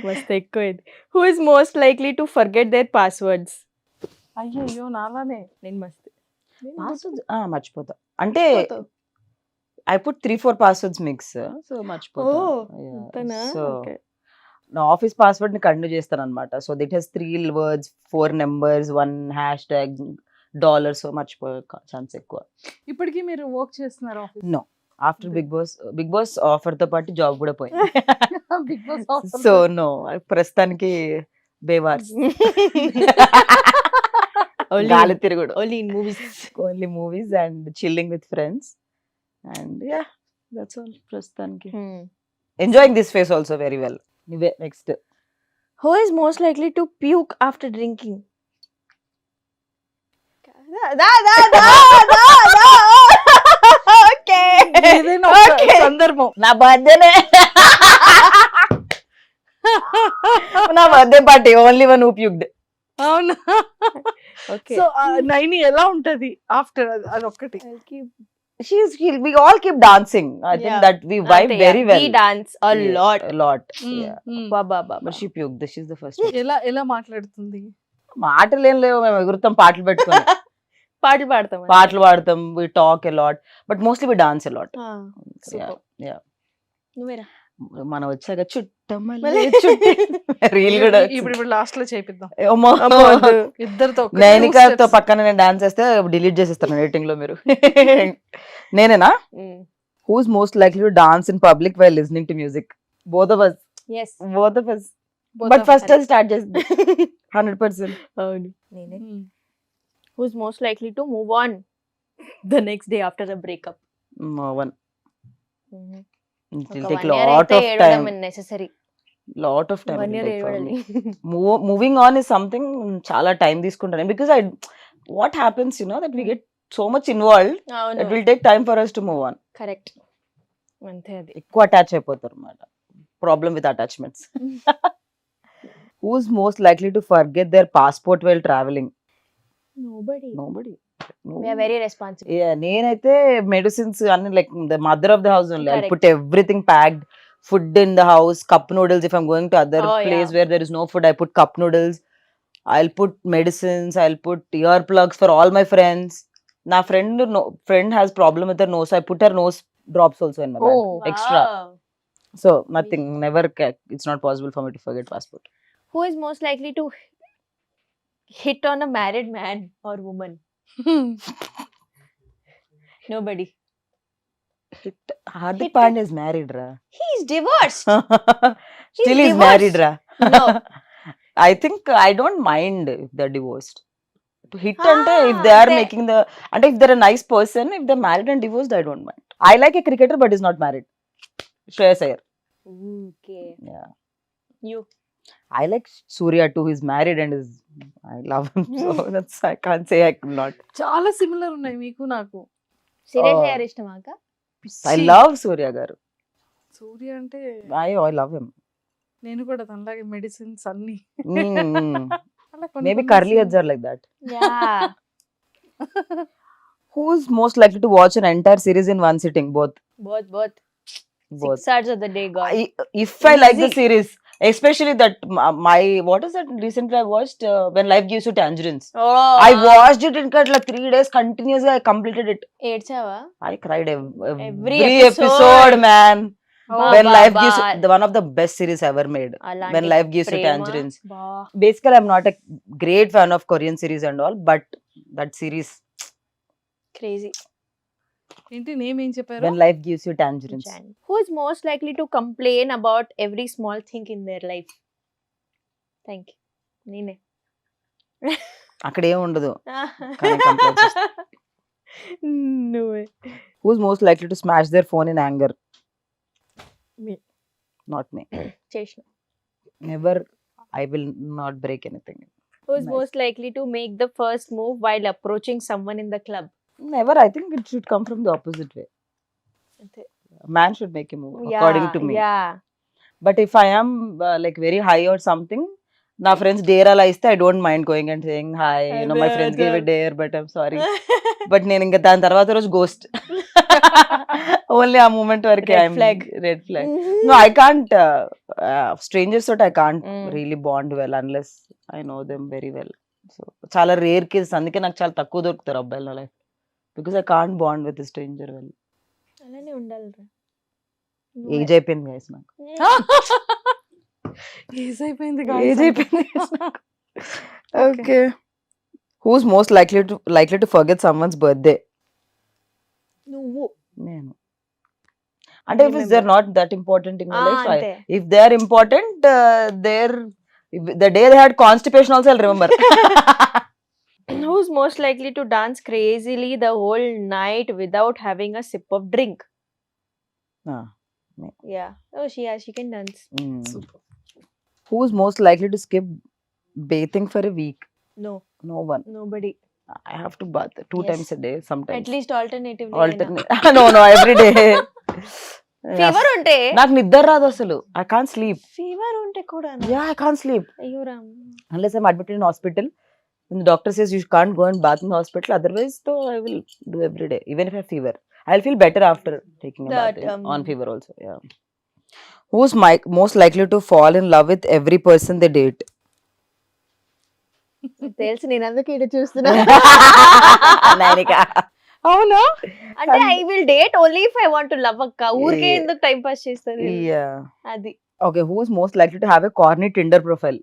మస్తు ఎక్కువ ఇది. Who is most likely to forget their passwords? అయ్యో నాలానే. నేను మస్తు Passwords మర్చిపోతా. అంటే I put 3-4 passwords mix, so మర్చిపోతా. So నా ఆఫీస్ పాస్వర్డ్ ని కంటిన్యూ చేస్తాను అనమాట. So that has 3 words, 4 numbers, 1 hashtag $, so మర్చిపోయే ఛాన్స్ ఎక్కువ. ఇప్పటికీ మీరు వర్క్ చేస్తున్నారు office? No, after Bigg Boss offer తో పాటు జాబ్ కూడా పోయింది. Big boss. సో నో, ప్రస్తుతానికి బేవార్స్. గాలి తిరుగుడు. Only in movies. Only movies and chilling with friends and yeah, that's all ప్రస్తుతానికి. Enjoying this phase also very well. నువ్వే next. Who is most likely to puke after drinking? Okay. ఏదైనా ఒక సందర్భం. నా బర్త్డేనే. నా birthday party only one who puked. అవునా? Okay. సో నైని ఎలా ఉంటది ఆఫ్టర్ అది ఒక్కటి? We all keep dancing. I think Yeah. that we vibe very well. We dance a lot. A lot. Mm, Yeah. mm. But she puked. She's the first one. ఎలా మాట్లాడుతుంది? మాటలు ఏం లేవు, మేము ఎగురుతాం పాటలు పెట్టుకొని. పాటలు పాడతాం. పాటలు పాడతాం. We talk a lot, but mostly we dance a lot. Super. Yeah. నువ్వేరా? మనం వచ్చాక చుట్టమల్లే చుట్టి రీల్ కూడా ఇప్పుడు లాస్ట్ లో చేపిద్దాం. ఇద్దరితో నైనికతో పక్కన నేను డాన్స్ చేస్తే డిలీట్ చేసేస్తాను ఎడిటింగ్ లో మీరు. నేనేనా? Who's most likely to dance in public while listening to music? Both of us. Yes. Both of us. But first I'll start just 100%. అవును, నేనే. Who's most likely to move on the next day after a breakup? No one. It will ఒక take 1 year lot అయితే of ఏడవడం time. necessary. Lot of time. 1 it year will take for ఏడవాలి. me. Moving on is something చాలా టైం తీసుకుంటాను. Because what happens, that we get so much involved, అవును, it will take time for us to move on. Correct. అంతే అది. ఎక్కువ అటాచ్ అయిపోతారు అన్నమాట. Problem with attachments. Who's most likely to forget their passport while traveling? Nobody. We are very responsible. Yeah, నేనైతే మెడిసిన్స్ అన్ని like the mother of the house only. I Correct. Put everything packed, food in the house, cup noodles. If I'm going to other Oh, place yeah. where there is no food, I put cup noodles. I'll put medicines, I'll put earplugs for all my friends. Na friend has problem with her nose, so I put her nose drops also in my bag. Oh. Extra. Wow. So nothing, never, it's not possible for me to forget passport. Who is most likely to hit on a married man or woman? Nobody. Hardik Hit- Pandya is married, ra. He is divorced. Still he's divorced. married, ra. No. I think I don't mind if they're divorced. Hit ante if Ah, they are they- making the, and if they're a nice person, if they're married and divorced, I don't mind. I like a cricketer but he's not married. Shreyas Iyer. Okay. Yeah. You. I like Surya too. He's married and is, I love him. So that's, I can't say I could not. చాలా సిమిలర్ ఉన్నాయి మీకు నాకు. Serious Oh. అయ్యారు ఇష్టమా అక్క? I love Surya garu. సూర్య అంటే I love him. నేను కూడా తనలాగే మెడిసిన్స్ అన్ని. Mm. అలా కొన్ని Maybe కొన్ని Curly sim- Hajjar like that. Yeah. Who's most likely to watch an entire series in one sitting? Both. both. Both. 6 hours of the day gone. If I like the Easy. series, especially that my what is that recently I watched When Life Gives You Tangerines. Oh. I watched it in like 3 days continuously. I completed it. ఏడ్చావా? I cried Every every episode. episode, man. Oh, When బా, Life బా. Gives You, one of the best series ever made. అలాంటి When Life Gives You Prema. Tangerines. బా. Basically, I'm not a great fan of Korean series and all, but that series, Crazy. ఏంటి నేమ్ ఏం చెప్పారు? When Life Gives You Tangerines. Who is most likely to complain about every small thing in their life? Thank you. నేనే. అక్కడ ఏం ఉండదు. కానీ complain నువ్వే. Who's most likely to smash their phone in anger? Me. Not me. చేసిన. Never. I will not break anything. Who is Nice. most likely to make the first move while approaching someone in the club? Never. I think it should come from the opposite way. అంతే. A man should make a move, according to me. Yeah. But if I am like very high or something, నా ఫ్రెండ్స్ డేర్ అలా ఇస్తే I don't mind going and saying hi my friends gave a dare but I'm sorry. But నేను ఇంకా దాని తర్వాత రోజు గోస్ట్. ఓన్లీ ఆ మూమెంట్ వరకే. Red flag. Red flag. No, I can't. Strangers too, I can't Mm. really bond well unless I know them very well. So చాలా రేర్ కేసెస్. అందుకే నాకు చాలా తక్కువ దొరుకుతారు అబ్బాయిల life. Because I can't bond with stranger well. అలానే ఉండాలి. ఏజ్ అయిపోయింది guys నాకు. ఏజ్ అయిపోయింది ఏజ్ అయిపోయింది guys నాకు. Okay. Who's most likely to forget someone's birthday? నువ్వు. నేను. అంటే if they're not that important in my life, అంతే. if they are important, the day they had constipation also I'll remember. Who's most likely to dance crazily the whole night without having a sip of drink? Ah, Yeah. Oh, she can dance. mm. Who's most likely to skip bathing for a week? No, No one. nobody. I have to bath 2 Yes. times a day sometimes. At least alternatively. Alternate. No, every day. Fever ఉంటే నాకు నిద్ర రాదు అసలు. I can't sleep. ఫీవర్ ఉంటే కూడా Yeah, I can't sleep. అయ్యో Ram. Unless I'm admitted in hospital. When the doctor says you can't go and bath in the hospital, otherwise, though, I will do every day, even if I have fever. I'll feel better after taking a That, bath on fever also. Yeah. Who's most likely to fall in love with every person they date? తెలుసు, నేను అందుకే ఇక్కడ చూస్తున్నా. Nainika. అవునా? అంటే I will date only if I want to love అక్క. ఊరికే ఎందుకు టైం పాస్ చేస్తారు? Yeah. అది. Okay. Who's most likely to have a corny Tinder profile?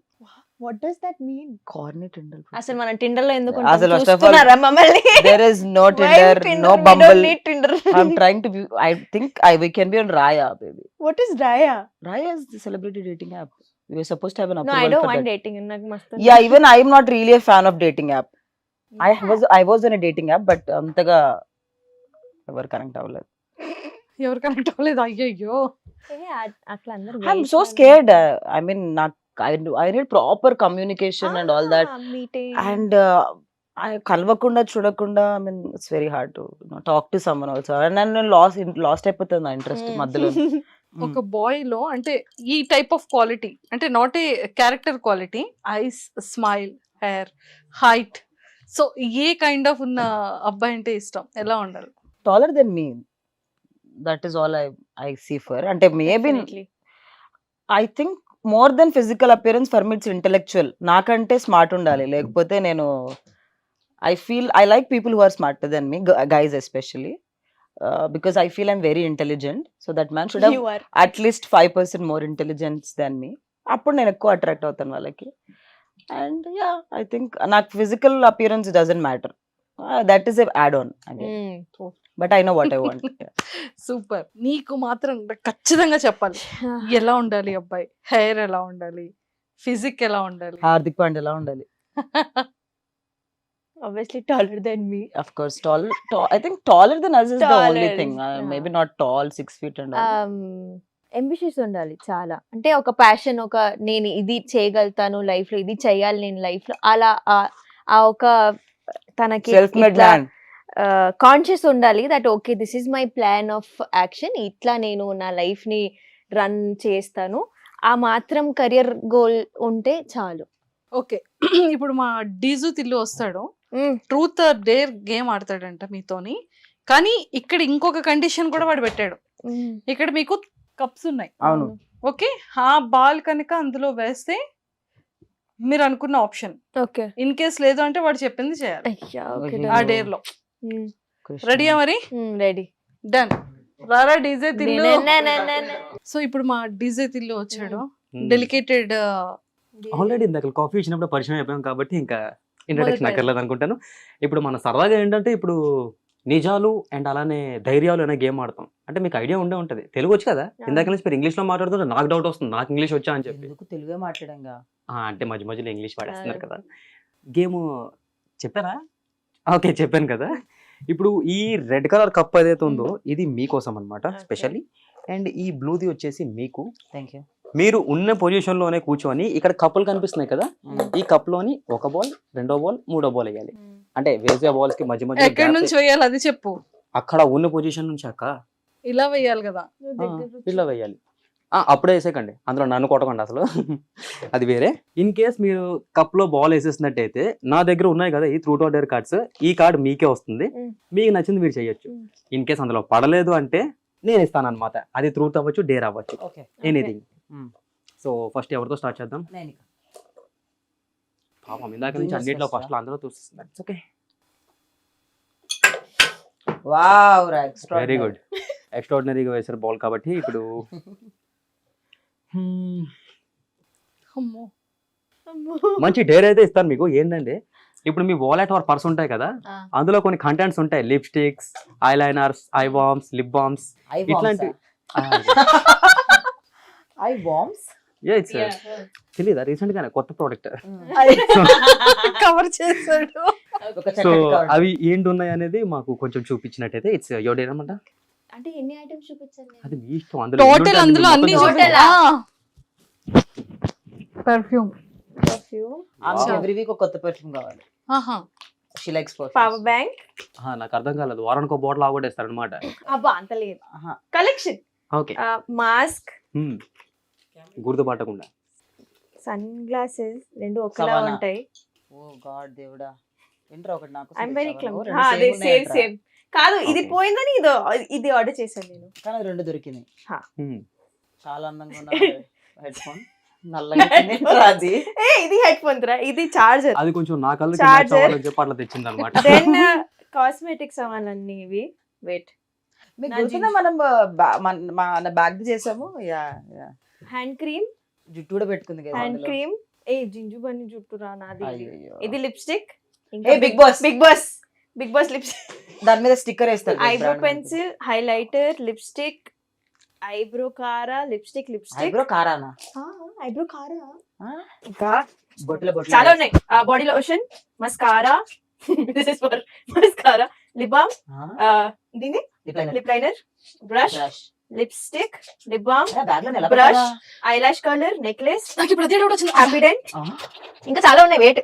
What does that mean? Corny Tinder profile. అసలు మనం టిండర్ లో ఎందుకు అసలు first of all, చూస్తున్నారా మమ్మల్ని? There is no Why Tinder, no We Bumble. don't need Tinder. I'm trying to be. I think we can be on Raya, baby. What is Raya? Raya is the celebrity dating app. We were supposed to have an No, approval I don't for want that. dating. నాకు మస్తు. Yeah, even I'm not really a fan of dating app. I was on a dating app, but అంతగా ఎవరు కనెక్ట్ అవ్వలేదు. ఎవరు కనెక్ట్ అవ్వలేదు? అయ్యయ్యో. అట్లా అందరూ I'm so scared. I mean, I need proper communication and all that. Meeting. And I కలవకుండా చూడకుండా, I mean, it's very hard to talk to someone also. And then lost అయిపోతుంది నా ఇంట్రెస్ట్ మధ్యలో. ఒక బాయ్ లో అంటే ఈ టైప్ ఆఫ్ క్వాలిటీ అంటే not a character quality, eyes, smile, hair, height, so a kind of ఉన్న అబ్బాయి అంటే ఇష్టం? ఎలా ఉండాలి? Taller than me. That is all I see for. అంటే maybe Definitely. I think more than physical appearance for me it's intellectual. నాకంటే స్మార్ట్ ఉండాలి, లేకపోతే నేను I feel I like people who are smarter than me, guys especially, because I feel I'm very intelligent. So that man should You are. At least 5% more intelligence than me. అప్పుడు నేను ఎక్కువ అట్రాక్ట్ అవుతాను వాళ్ళకి. అండ్ యా ఐ థింక్ నాకు physical appearance doesn't matter, that is add on but I know what I want. Super. నీకు మాత్రం ఖచ్చితంగా చెప్పాలి, ఎలా ఉండాలి అబ్బాయి, హెయిర్ ఎలా ఉండాలి, ఫిజిక్ ఎలా ఉండాలి? హార్దిక్ పాండ్యా ఎలా ఉండాలి? Obviously taller than me. Of course, tall. I think taller than us is the only Taller, thing. yeah. Maybe not tall, 6 feet and all. Ambitious ఉండాలి చాలా. అంటే ఒక ప్యాషన్, ఒక నేను ఇది చేయగలుగుతాను లైఫ్ లో, ఇది చేయాలి నేను లైఫ్ లో, అలా ఆ ఒక తనకి Self-made man. కాన్షియస్ ఉండాలి that okay this is my plan of action, ఇట్లా నేను నా లైఫ్ ని రన్ చేస్తాను. ఆ మాత్రం కెరియర్ గోల్ ఉంటే చాలు. ఓకే. ఇప్పుడు మా డీజు తిల్లు వస్తాడు, ట్రూత్ డేర్ గేమ్ ఆడతాడంట మీతోని. కానీ ఇక్కడ ఇంకొక కండిషన్ కూడా వాడు పెట్టాడు. ఇక్కడ మీకు కప్స్ ఉన్నాయి, అవును. ఓకే. ఆ బాల్ కనుక అందులో వేస్తే మీరు అనుకున్న ఆప్షన్, ఓకే. ఇన్ కేస్ లేదు అంటే వాడు చెప్పింది చేయాలి ఆ డేర్ లో. Krishna. రెడీయా మరి? రెడీ. డన్. రారా డీజే తిల్లు. సో ఇప్పుడు మా డీజే తిల్లు వచ్చాడు. డెలికేటెడ్ ఆల్రెడీ ఇందాక కాఫీ ఇచ్చినప్పుడు పరిచయం అయిపోయాం కాబట్టి ఇంకా ఇంట్రడక్షన్ అక్కర్లేదు అనుకుంటాను. ఇప్పుడు మన సరదాగా ఏంటంటే ఇప్పుడు నిజాలు అండ్ అలానే ధైర్యాలు అనే గేమ్ ఆడతాం. అంటే మీకు ఐడియా ఉండే ఉంటుంది, తెలుగు వచ్చి కదా, ఇందాక నుంచి మీరు ఇంగ్లీష్లో మాట్లాడుతుంటే నాకు డౌట్ వస్తుంది, నాకు ఇంగ్లీష్ వచ్చా అని చెప్పి. ఎందుకు తెలుగే మాట్లాడంగా? అంటే మధ్య మధ్యలో ఇంగ్లీష్ వాడేస్తున్నారు కదా. గేమ్ చెప్పారా? ఓకే, చెప్పాను కదా. ఇప్పుడు ఈ రెడ్ కలర్ కప్ ఏదైతే ఉందో ఇది మీకోసం అనమాట స్పెషల్లీ. అండ్ ఈ బ్లూది వచ్చేసి మీకు. Thank you. మీరు ఉన్న పొజిషన్ లోనే కూర్చొని ఇక్కడ కప్పులు కనిపిస్తున్నాయి కదా, ఈ కప్ లోని ఒక బాల్, రెండో బాల్, మూడో బాల్ వేయాలి. అంటే వేసే బాల్స్ కి మధ్య మధ్య ఎక్కడి నుంచి వేయాలి అది చెప్పు. అక్కడ ఉన్న పొజిషన్ నుంచి అక్క ఇలా వేయాలి కదా, ఇలా వేయాలి. అప్పుడే వేసేకండి, అందులో నన్ను కొట్టకండి అసలు. అది వేరే. ఇన్ కేస్ మీరు కప్ లో బాల్ వేసేసినట్టయితే నా దగ్గర ఉన్నాయి కదా ఈ ట్రూత్ ఆర్ డేర్ కార్డ్స్, ఈ కార్డ్ మీకే వస్తుంది, మీకు నచ్చింది మీరు చేయొచ్చు. ఇన్ కేస్ అందులో పడలేదు అంటే నేను ఇస్తాను అనమాట. అది ట్రూత్ అవ్వచ్చు, డేర్ అవ్వచ్చు, ఎనీథింగ్. సో ఫస్ట్ ఎవరితో స్టార్ట్ చేద్దాం? పాపం ఇందాక నుంచి అన్నిట్లో ఫస్ట్ లో అందరూ చూస్తున్నారు. Okay, wow, very good. ఎక్స్ట్రాడినరీగా వేసారు బాల్ కాబట్టి ఇప్పుడు మంచి డేర్ అయితే ఇస్తాను మీకు. ఏంటంటే ఇప్పుడు మీ వాలెట్ ఆర్ పర్స్ ఉంటాయి కదా, అందులో కొన్ని కంటెంట్స్ ఉంటాయి, lipsticks, eye liners, eye balms, lip balms, ఇట్లాంటి. ఐ బామ్స్ తెలీదా? రీసెంట్ గానే కొత్త ప్రోడక్ట్. కవర్ చేశాడు. సో అవి ఏంటి ఉన్నాయి అనేది మాకు కొంచెం చూపించినట్టయితే ఇట్స్ యువర్ డేర్ అన్నమాట. అంటే ఎన్ని ఐటమ్స్ చూపించాలి? అది మీ ఇష్టం. అందులో టోటల్ అందులో అన్ని పర్ఫ్యూమ్. ఎవ్రీ వీక్ ఒక కొత్త పర్ఫ్యూమ్ కావాలి. She likes power bank. నాకు అర్థం కాలేదు, వారానికి ఒక బాటిల్ ఆగొట్టేస్తారు అనమాట. అబ్బా అంత లేదు. కలెక్షన్. ఓకే, మాస్క్, గుర్తుపట్టకుండా సన్ గ్లాసెస్ రెండు ఒకలా ఉంటాయి. ఓ గాడ్ దేవుడా, ఏంట్రా ఒకటి నాకు. I am very calm. అదే సేమ్ కాదు, ఇది పోయిందని ఇది ఆర్డర్ చేశాను నేను, కానీ రెండు దొరికినాయి. చాలా అందంగా ఉన్న హెడ్ ఫోన్, అది ఇది హెడ్ ఫోన్ రా, ఇది చార్జర్. అది కొంచెం నా కళ్ళకి మ్యాచ్ అవ్వాలని చెప్పి అట్లా తెచ్చింది అనమాట. దెన్ కాస్మెటిక్స్ అవన్నీ ఇవి. వెయిట్, మీకు గుర్తుందా మనం మన బ్యాగ్ చేసాము? హ్యాండ్ క్రీమ్, జుట్టు కూడా పెట్టుకుంది కదా హ్యాండ్ క్రీమ్. జింజు బన్ని జుట్టు రా నాది. ఇది లిప్స్టిక్. Big boss lipstick. దాని మీద స్టిక్కర్ వేస్తారు. Eyebrow pencil, highlighter, lipstick, eyebrow కారా, లిప్స్టిక్. ఐబ్రో కారానా? ఐబ్రో కారా ఇంకా బొట్టల చాలా ఉన్నాయి. Body lotion, mascara, this is for mascara, lip balm, దీని lip liner, brush, lipstick, lip balm, brush, eyelash colour, necklace, Happydent. ఇంకా చాలా ఉన్నాయి. వెయిట్,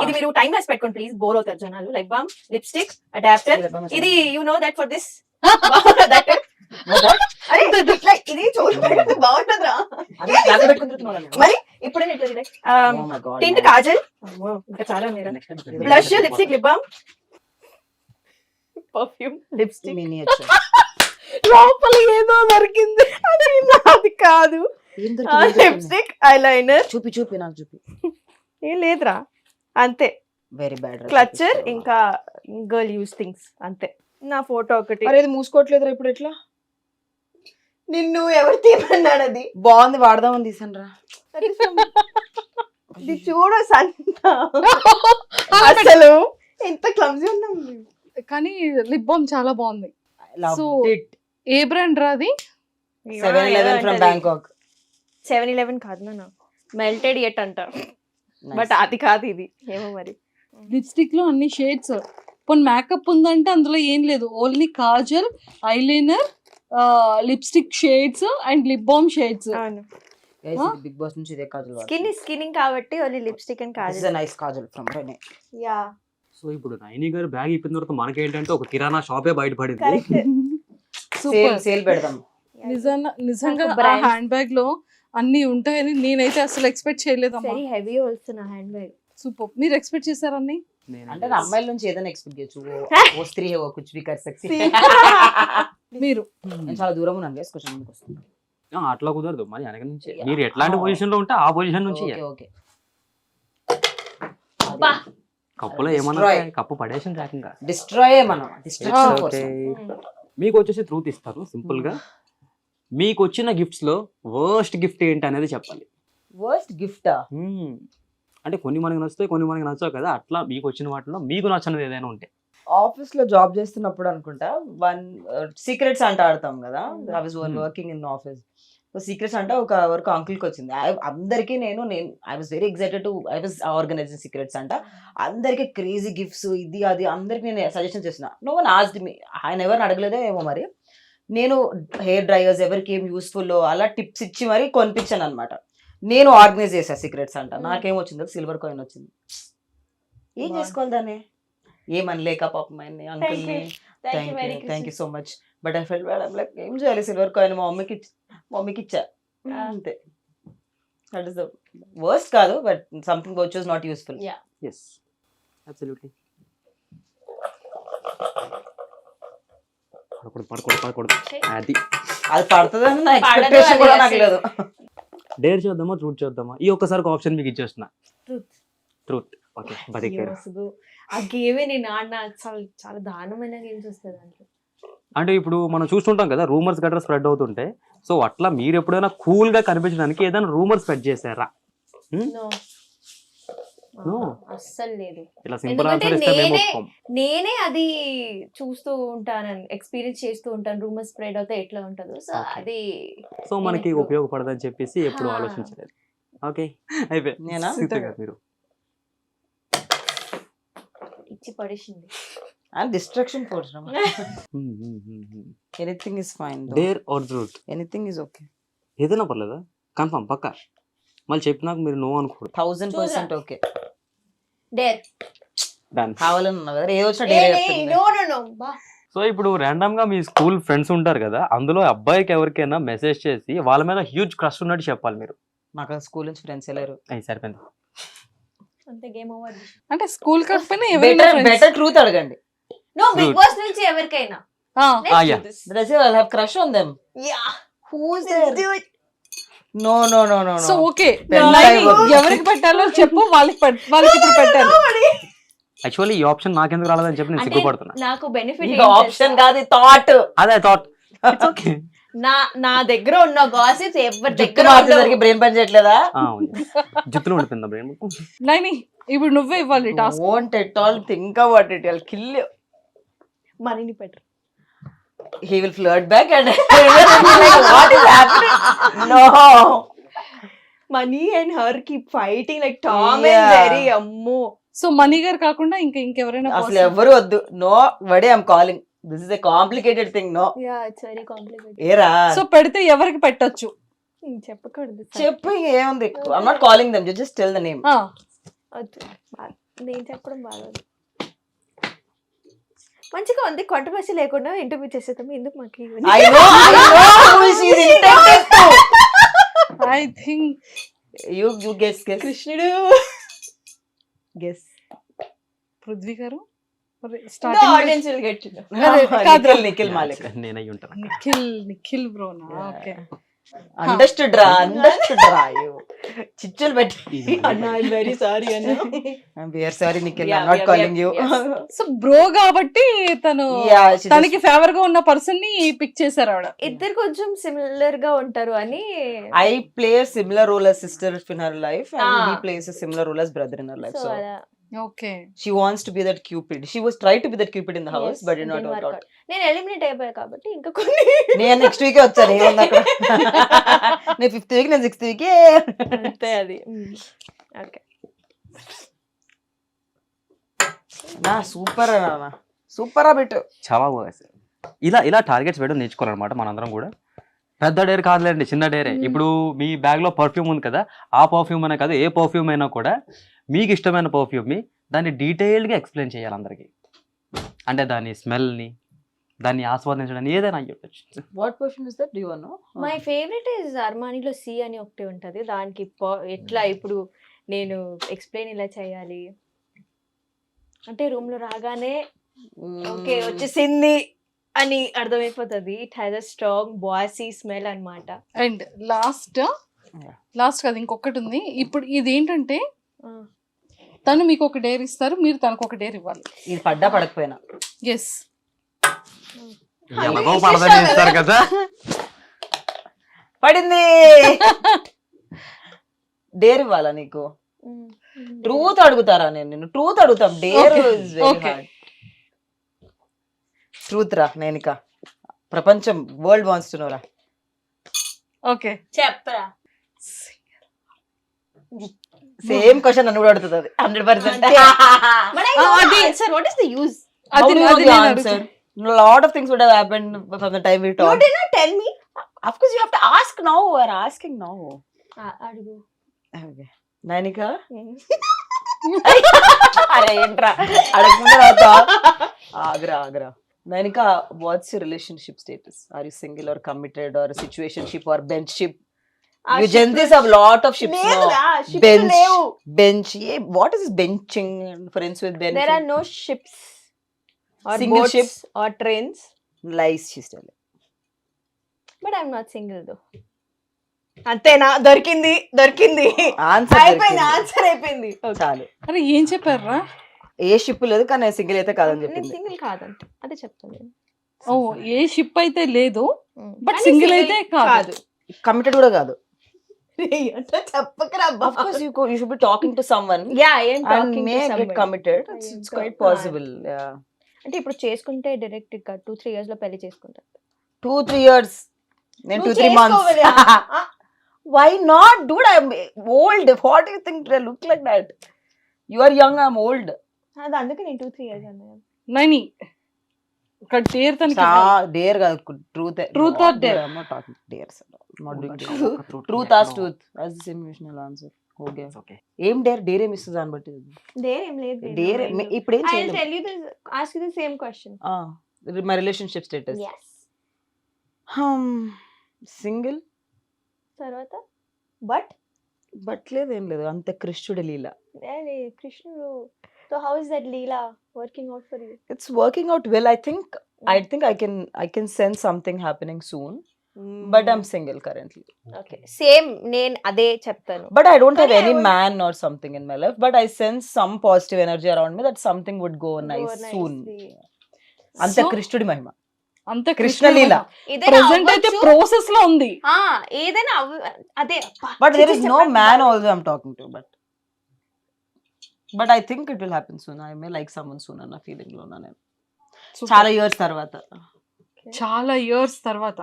ఇది మీరు టైం వేసి పెట్టుకోండి ప్లీజ్, బోర్ అవుతారు జనాలు. Lip balm, lipstick, adapter. ఇది you know that for this ఇది బాగుంటుందిరా. మరి ఇప్పుడే టింట్, కాజల్, ఇంకా చాలా ఉన్నాయి. Blush, lipstick, lip balm, perfume, lipstick. లోపల ఏదో దొరికింది అది కాదు లిప్స్టిక్ ఐలైనర్ చూపి నాకు చూపి. ఏం లేదురా అంతే వెరీ బ్యాడ్ క్లచర్ ఇంకా గర్ల్ యూస్ థింగ్స్ అంతే నా ఫోటో ఒకటి అరే ఇది మూసుకోవట్లేదురా ఇప్పుడు ఎట్లా? నిన్ను ఎవరు తీయమన్నాడు అది బాగుంది వాడదామని తీసాను రా. ఇది చూడు సంత అసలు ఎంత క్లమ్జీ ఉన్నాం మేము. కానీ లిప్ బామ్ చాలా బాగుంది. So, ఇట్ ఏ బ్రాండ్ రాది? 7-Eleven from Bangkok. 7-Eleven కాదు నా మెల్టెడ్ ఎట్ అంట బట్ అది కాదు ఇది ఏమో మరి. లిప్స్టిక్ లో అన్ని షేడ్స్. పోనీ మేకప్ ఉందంటే అందులో ఏం లేదు, only Kajal, eyeliner, lipstick shades and lip balm shades. అవును బిగ్ బాస్ నుంచి ఇదే కాజల్. స్కిన్నింగ్ కాబట్టి only lipstick and Kajal. Nice Kajal from Rene. Yeah so ఇప్పుడు నైని గారు బ్యాగ్ ఇప్పిన తర్వాత మనకేంటంటే ఒక కిరాణా షాపే బయటపడింది. కరెక్ట్. సూపర్. సేల్ పెడదాం. నిజంగా ఆ brand. హ్యాండ్ బ్యాగ్ లో అన్ని ఉంటాయని నేనైతే అసలు ఎక్స్పెక్ట్ చేయలేదమ్మా. వెరీ హెవీ వస్తున్న హ్యాండ్ బ్యాగ్. సూపర్. మీరు ఎక్స్పెక్ట్ చేశారన్ని? అంటే నా అమ్మాయిల నుంచి ఏదైనా ఎక్స్పెక్ట్ చేయొచ్చు. ఓ స్త్రీ హే, ఓ కుచ్ భీ కర్ సక్తి. మీరు నేను చాలా దూరం ఉన్నాను గైస్, కొంచెం ముందుకు వస్తాను. అట్లా కుదరదు మరి వెనక నుంచి. మీరు ఎట్లాంటి పొజిషన్ లో ఉంటే ఆ పొజిషన్ నుంచి ఓకే ఓకే. కప్పులో ఏమన్నా Destroy. కప్పు పడేసిన రాకంగా. డిస్ట్రాయ్ మనం డిస్ట్రక్షన్ ఓకే. ఫోర్స్. మీకు వచ్చేసి ట్రూత్ ఇస్తారు సింపుల్ గా. మీకు వచ్చిన గిఫ్ట్స్ లో వర్స్ట్ గిఫ్ట్ ఏంటి అనేది చెప్పాలి. వర్స్ట్ గిఫ్టా? అంటే కొన్ని మనకి నచ్చుతాయి, కొన్ని మనకి నచ్చవు కదా. అట్లా మీకు వచ్చిన వాటిలో మీకు నచ్చినది ఏదైనా ఉంటే. ఆఫీస్ లో జాబ్ చేస్తున్నప్పుడు అనుకుంటా సీక్రెట్స్ అంట ఆడతాం కదా. I was working in office. So secrets అంటే ఒక వరకు అంకుల్కి వచ్చింది. అందరికీ నేను I was very excited to I was organizing secrets అంట. అందరికి క్రేజీ గిఫ్ట్స్ ఇది అది అందరికి నేను సజెషన్ చేసిన. No one asked me. ఆయన ఎవరిని అడగలేదో ఏమో మరి. నేను హెయిర్ డ్రైయర్స్ ఎవరికి ఏం యూస్ఫుల్ అలా టిప్స్ ఇచ్చి మరి కొనిపించాను అనమాట. నేను ఆర్గనైజ్ చేసా సీక్రెట్స్ అంట. నాకేం వచ్చింది? సిల్వర్ కాయిన్ వచ్చింది. ఏం చేసుకోవాలి దాన్ని? ఏమనలేక పాపం ఆయన్ని అంకుల్ని. Thank you so much. But I felt bad. Like ఏం చేయాలి? సిల్వర్ కాయిన్ మా మమ్మీకి ఇచ్చా అంతే. దట్ ఈస్ ద వర్స్ట్ కాదు, but something which was not useful. yes absolutely. పడకూడదు అది. అది పడుతుందని నా ఎక్స్పెక్టేషన్ కూడా నాకు లేదు. డేర్ చేద్దామా ట్రూత్ చేద్దామా? ఈ ఒక్కసారి ఆప్షన్ మీకు ఇచ్చేస్తున్నా. ట్రూత్. ఓకే బతికారు. ఆ గేమే నేను ఆడిన చాలా దారుణమైన గేమ్స్ వస్తుంది దాంట్లో. అంటే ఇప్పుడు మనం చూస్తుంటాం కదా రూమర్స్ గట్రా స్ప్రెడ్ అవుతుంటే. సో అట్లా మీరు ఎప్పుడైనా కూల్ గా కనిపించడానికి ఏదైనా రూమర్ స్ప్రెడ్ చేశారా? No. అస్సలు లేదు. ఇలా సింపుల్ ఆన్సర్ ఇస్తే మేము ఒప్పుకోం. నేనే అది చూస్తూ ఉంటాను, ఎక్స్పీరియన్స్ చేస్తూ ఉంటాను. రూమర్ స్ప్రెడ్ అవుతే ఎట్లా ఉంటుందో. So Okay. అది సో మనకి ఎప్పుడు- ఉపయోగపడదని చెప్పేసి ఎప్పుడు హా. ఆలోచించలేదు. ఓకే అయిపోయి నేనా? మీరు ఇచ్చి పడేసింది. And destruction force. Anything is fine. Dare or truth anything is okay. ఏదైనా పర్లేదా? కన్ఫర్మ్ పక్కా. మళ్ళీ చెప్పినాక మీరు నో అనుకోడు. 1000% ఓకే. Dare done. కావాలని ఉన్నా కదా, ఏ వచ్చినా డేరే చెప్తుంది. నో బా. సో ఇప్పుడు ర్యాండమ్ గా మీ స్కూల్ ఫ్రెండ్స్ ఉంటారు కదా, అందులో అబ్బాయికి ఎవరికైనా మెసేజ్ చేసి వాళ్ళ మీద హ్యూజ్ క్రష్ ఉన్నట్టు చెప్పాలి మీరు. నాకు స్కూల్ నుంచి ఫ్రెండ్స్ వెళ్ళారు. అయ్యి సరిపోయింది. అంతే గేమ్ ఓవర్. అంటే స్కూల్ కాకపోయినా ఎవరైనా friends. బెటర్ ట్రూత్ అడగండి. No Bigg Truth. బాస్ నుంచి ఎవరికైనా. ఆ, yeah. I'll have crush on them. Yeah Who's there? No. So okay Pen line drive. ఎవరికి పెట్టాలో చెప్పు, వాళ్ళకి ఇప్పుడు పెట్టాలి. యాక్చువల్లీ ఈ ఆప్షన్ నాకెందుకు రాలేదని చెప్పి నేను సిగ్గుపడుతున్నా. నాకు బెనిఫిట్ ఆప్షన్ కాదు, థాట్. అదే థాట్. ఓకే నా దగ్గర ఉన్న గాసిప్స్ ఎవరి జుట్టు దగ్గర మార్చేసరికి బ్రెయిన్ పని చేయట్లేదా? జుట్టులో ఉండిపోయిందా బ్రెయిన్? నైని ఇప్పుడు నువ్వే ఇవ్వాలి task. Won't at all think about it. I'll kill you. మనీని పెట్టరు. He will flirt back and like, what is happening? No. Mani and her keep fighting like Tom Yeah. And Jerry. అమ్మో. సో మనీ గారు కాకుండా ఇంకెవరైనా అసలు ఎవరు వద్దు. నో వడే I'm calling. This is a complicated thing. No. Ya it's very complicated. ఏరా సో పెడితే ఎవరికి పెట్టొచ్చు? చెప్పకూడదు. చెప్పు, ఏముంది? I'm not calling them, just tell the name. ఆ, నేను చెప్పడం బాగోదు. మంచిగా ఉంది. కాంట్రవర్సీ లేకుండా ఇంటర్వ్యూ చేసేద్దాం. ఎందుకు మాకు ఇవన్నీ? I know who she is intended to. I think You guess. కృష్ణుడు. Guess. పృథ్వీ గారు. Starting audience will get to know. కాదురా. నిఖిల్ మాలిక్. నేను అయ్యి ఉంటాను. నిఖిల్ బ్రోనా? ఓకే. అండర్స్టూడ్ రా చిచ్చులు పెట్టి అన్నా ఐ వెరీ సారీ అన్నా we're sorry Nikhil I not calling you. So bro కాబట్టి తను తనకి ఫేవర్ గా ఉన్న పర్సన్ ని పిక్ చేశారు ఆవిడ. ఇద్దరు కొంచెం సిమిలర్ గా ఉంటారు అని. I play a similar role as sister in her life and Ah. he plays a similar role as brother in her life. So So అలా okay. she wants to be that Cupid. She was tried to be that Cupid in the house yes, but did not didn't work work out. out. నేను ఎలిమినేట్ అయిపోయా కాబట్టి ఇంకా కొన్ని నేను నెక్స్ట్ వీక్ వచ్చాను ఏముంది అక్కడ నేను 5th వీక్ నేను 6th వీక్ అంతే అది. ఓకే నా సూపర్ అన్న సూపర్ ఆ బిట్. చాలా బాగా వేశారు. ఇలా టార్గెట్స్ వేయడం నేర్చుకోవాలన్నమాట మనందరం కూడా. పెద్ద డేర్ కాదులేండి, చిన్న డేరే. ఇప్పుడు మీ బ్యాగ్ లో పర్ఫ్యూమ్ ఉంది కదా, ఆ పర్ఫ్యూమ్ అనే కాదు ఏ పర్ఫ్యూమ్ అయినా కూడా మీకు ఇష్టమైన పర్ఫ్యూమ్ ని దాన్ని డీటెయిల్డ్ గా ఎక్స్ప్లెయిన్ చేయాలి అందరికి. అంటే దాని స్మెల్ ని, దాన్ని ఆస్వాదించడానికి ఏదైనా అయ్యి ఉండొచ్చు. What perfume is that do you know? My favourite is అర్మానీలో సి అని ఒకటి ఉంటది. దానికి ఎట్లా ఇప్పుడు నేను ఎక్స్ప్లెయిన్ ఇలా చేయాలి అంటే రూమ్ లో రాగానే ఓకే వచ్చేసింది అని అర్థమైపోతుంది. It has a strong bossy smell అన్నమాట. అండ్ లాస్ట్ కాదు ఇంకొకటి ఉంది. ఇప్పుడు ఇది ఏంటంటే తను మీకు ఒక డేర్ ఇస్తారు, మీరు తనకు ఒక డేర్ ఇవ్వాలి. ఇది పడ్డా పడకపోయినా ఎస్. ఎలాగో పడదని ఇస్తారు కదా. పడింది. డేర్ ఇవ్వాలా నీకు? ట్రూత్ అడుగుతారా? నేను ట్రూత్ అడుగుతాం. Dare is very hard. Truth రా నేనిక ప్రపంచం వరల్డ్ వాంట్స్ టు నో రా. ఓకే చెప్పరా. సేమ్ క్వశ్చన్ నన్ను కూడా అడుగుతుంది అది 100%. Sir what is the use? How do you know the answer? A lot of things would have happened from the time we You talked. did not tell me. Of course you have to ask now. We're asking now. అడుగు. Okay. నైనిక అరే ఏంట్రా అడగకుండా రావుతా. Agra Nainika, what's your relationship status? Are you single or committed or a situationship or benchship? You gents have lot of ships now. Bench. Yeah, what is this benching? Friends with bench. There are no ships or Single boats ship? or trains. Lies she's telling. But I'm not single though. అంతేనా? దొరికింది Answer అయిపోయింది. ఆన్సర్ అయిపోయింది. చాలు. అరే ఏం చెప్పారా? ఏ షిప్ లేదు కానీ సింగిల్ అయితే కాదని నేను చెప్పింది. సింగిల్ కాదంట అదే చెప్తాను నేను. ఓ ఏ షిప్ అయితే లేదు బట్ సింగిల్ అయితే కాదు. కమిటెడ్ కూడా కాదు. అట్లా చెప్పకరా. Of course you should be talking to someone Yeah, I am and talking may to get somebody. committed. I am It's quite talking. possible. Yeah. అంటే ఇప్పుడు చేసుకుంటే డైరెక్ట్ గా 2-3 years లో పెళ్లి చేసుకుంటారు. 2-3 years. నేను నువ్వు 2-3 months. చేసుకోవాలి. Why not, dude? I'm old. What do you think? I look like that? You are young. I'm old. అది అందుకే నేను 2-3 years అన్నాను. నైని ఒక డేర్ తనకి Dare కాదు. Truth. Truth or dare? I'm not talking dares. I'm not doing dare. Truth as truth. That's the same emotional answer. Okay. Okay. ఏం డేర్ ఏమి ఇస్తుంది దాన్ని బట్టి. దేర్ ఏం లేదు. డేర్ ఇప్పుడు ఏం I'll చేయలేదు. tell you this, ask you the same question. My relationship status. Yes. Single. తర్వాత బట్ లేదు ఏం లేదు. అంత కృష్ణుడి లీల. కృష్ణుడు. So how is that Leela working out for you? It's working out well. I think I can sense something happening soon. But I'm single currently. Okay same నేను అదే చెప్తాను. But I don't have But I any would- man or something in my life. But I sense some positive energy around me that something would go nice soon. అంత So- కృష్ణుడి మహిమ. అంత కృష్ణలీల. ప్రెసెంట్ అయితే ప్రాసెస్ లో ఉంది. ఏదైనా అదే. But there is no man also I'm talking to. But I think it will happen soon. I may like someone soon అన్న feeling లో ఉన్నా నేను. చాలా years తర్వాత. చాలా ఇయర్స్ తర్వాత.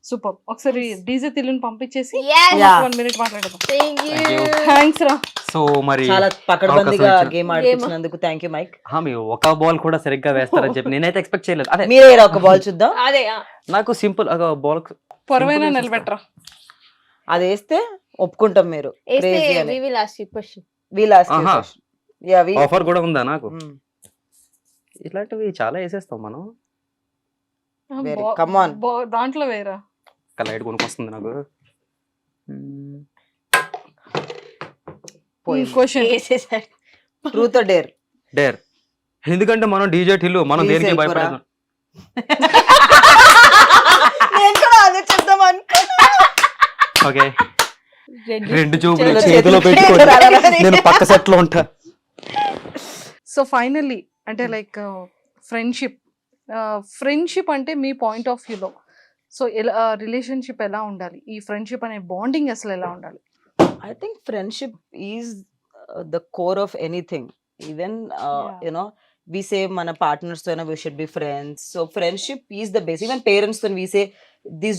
సూపర్. ఒకసారి డీజే తిల్లుని పంపించేసి Yes. Yeah. 1 minute మాట్లాడదాం. Thank Thank you. you. Thanks రా. సో మరి చాలా పకడ్బందీగా అవకాశం గేమ్ ఆడిపించినందుకు థ్యాంక్ యూ మైక్. మీరు ఒక బాల్ కూడా సరిగ్గా వేస్తారని చెప్పి నేనైతే ఎక్స్పెక్ట్ చేయలేదు. అదే మీరే ఒక బాల్ చూద్దాం. అదే నాకు సింపుల్ బాల్ పొరవైనా నిలబెట్టరా. అది వేస్తే ఒప్పుకుంటాం మీరు crazy అని. we will ask you question. We'll ask you a Aha. question. Yeah, we. Offer కూడా ఉందా నాకు? Mm. ఇలాంటివి చాలా వేసేస్తాం మనం. Very. Come on. దాంట్లో వేరా. లైట్ కొనుక్కొస్తుంది నాకు. పోయింది. Question Truth or dare? Dare. ఎందుకంటే మనం డీజే టిల్లు మనం Please దేనికి help రా. భయపడదు. నేను కూడా అదే చెప్దాం అనుకున్నా. ఓకే, రెండు చూపులు చలో, చేతిలో చేతులు పెట్టుకొని పెట్టుకొని. నేను పక్క సెట్ లో ఉంటా. సో ఫైనల్లీ అంటే లైక్ ఫ్రెండ్షిప్ అంటే మీ పాయింట్ ఆఫ్ వ్యూలో సో ఎలా రిలేషన్షిప్ ఎలా ఉండాలి, ఈ ఫ్రెండ్షిప్ అనే బాండింగ్ అసలు ఎలా ఉండాలి? I think friendship is the core of anything. Even Yeah. you know, we say mana partners to we should be friends. So friendship is the base. Even parents when we say this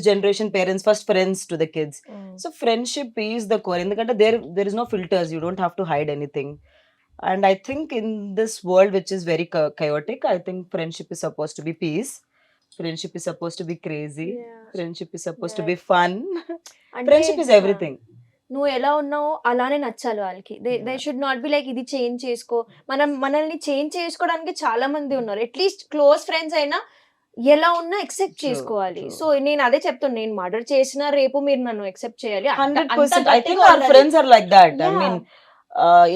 generation parents first friends to the kids. So friendship is the core. Endukante there is no filters. You don't have to hide anything. And I think in this world which is very chaotic, I think friendship is supposed to be peace. Friendship is supposed to be crazy. Friendship is supposed to be fun. Friendship is everything. నువ్వు ఎలా ఉన్నావో అలానే నచ్చాలి వాళ్ళకి. They should not be like ఇది చేంజ్ చేసుకో. మనల్ని చేంజ్ చేసుకోవడానికి చాలా మంది ఉన్నారు. అట్లీస్ట్ క్లోజ్ ఫ్రెండ్స్ అయినా ఎలా ఉన్నా ఎక్సెప్ట్ True, చేసుకోవాలి. true. సో నేను అదే చెప్తాను, నేను మర్డర్ చేసినా రేపు మీరు నన్ను ఎక్సెప్ట్ చేయాలి. 100%. I think our friends are like that. I mean,